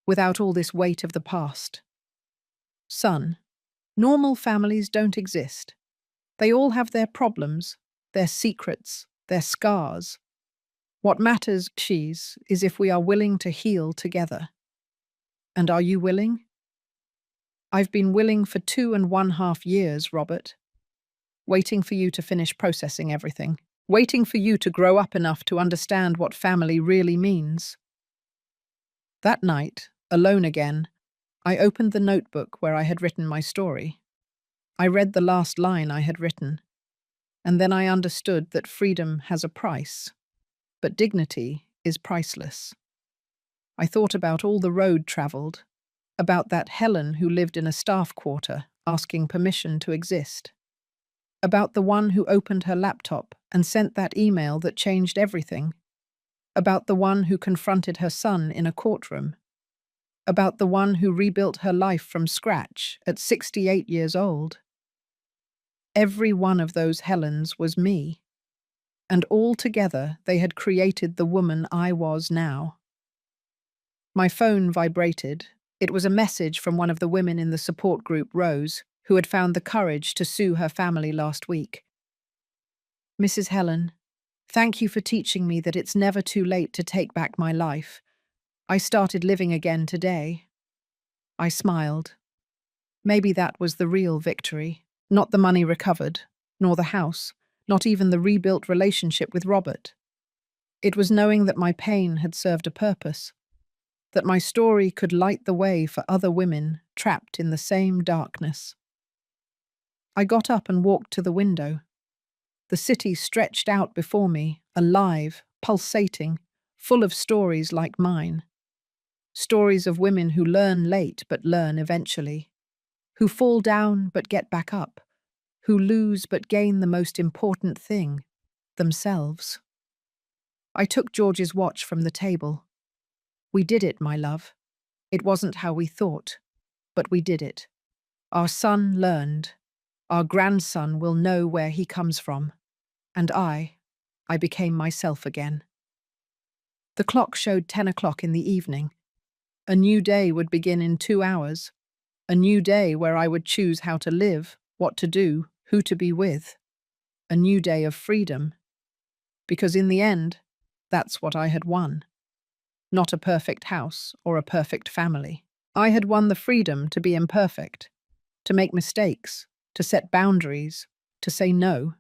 Without all this weight of the past?" "Son, normal families don't exist. They all have their problems, their secrets, their scars. What matters, is if we are willing to heal together. And are you willing?" "I've been willing for 2.5 years, Robert. Waiting for you to finish processing everything. Waiting for you to grow up enough to understand what family really means." That night, alone again, I opened the notebook where I had written my story. I read the last line I had written, and then I understood that freedom has a price, but dignity is priceless. I thought about all the road travelled, about that Helen who lived in a staff quarter asking permission to exist, about the one who opened her laptop and sent that email that changed everything, about the one who confronted her son in a courtroom, about the one who rebuilt her life from scratch at 68 years old. Every one of those Helens was me, and all together they had created the woman I was now. My phone vibrated. It was a message from one of the women in the support group, Rose, who had found the courage to sue her family last week. "Mrs. Helen, thank you for teaching me that it's never too late to take back my life. I started living again today." I smiled. Maybe that was the real victory. Not the money recovered, nor the house, not even the rebuilt relationship with Robert. It was knowing that my pain had served a purpose, that my story could light the way for other women trapped in the same darkness. I got up and walked to the window. The city stretched out before me, alive, pulsating, full of stories like mine. Stories of women who learn late but learn eventually, who fall down but get back up, who lose but gain the most important thing, themselves. I took George's watch from the table. "We did it, my love. It wasn't how we thought, but we did it. Our son learned. Our grandson will know where he comes from. And I became myself again." The clock showed 10 o'clock in the evening. A new day would begin in 2 hours. A new day where I would choose how to live, what to do, who to be with. A new day of freedom. Because in the end, that's what I had won. Not a perfect house or a perfect family. I had won the freedom to be imperfect, to make mistakes, to set boundaries, to say no,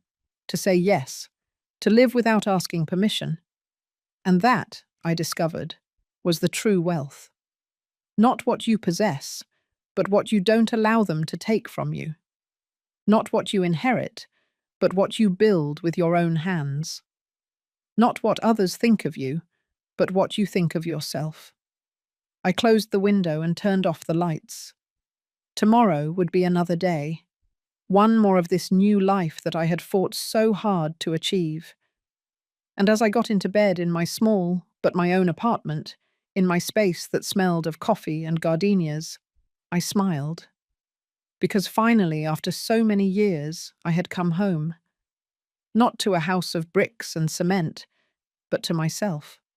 to say yes, to live without asking permission. And that, I discovered, was the true wealth. Not what you possess, but what you don't allow them to take from you. Not what you inherit, but what you build with your own hands. Not what others think of you, but what you think of yourself. I closed the window and turned off the lights. Tomorrow would be another day. One more of this new life that I had fought so hard to achieve. And as I got into bed in my small, but my own apartment, in my space that smelled of coffee and gardenias, I smiled. Because finally, after so many years, I had come home. Not to a house of bricks and cement, but to myself.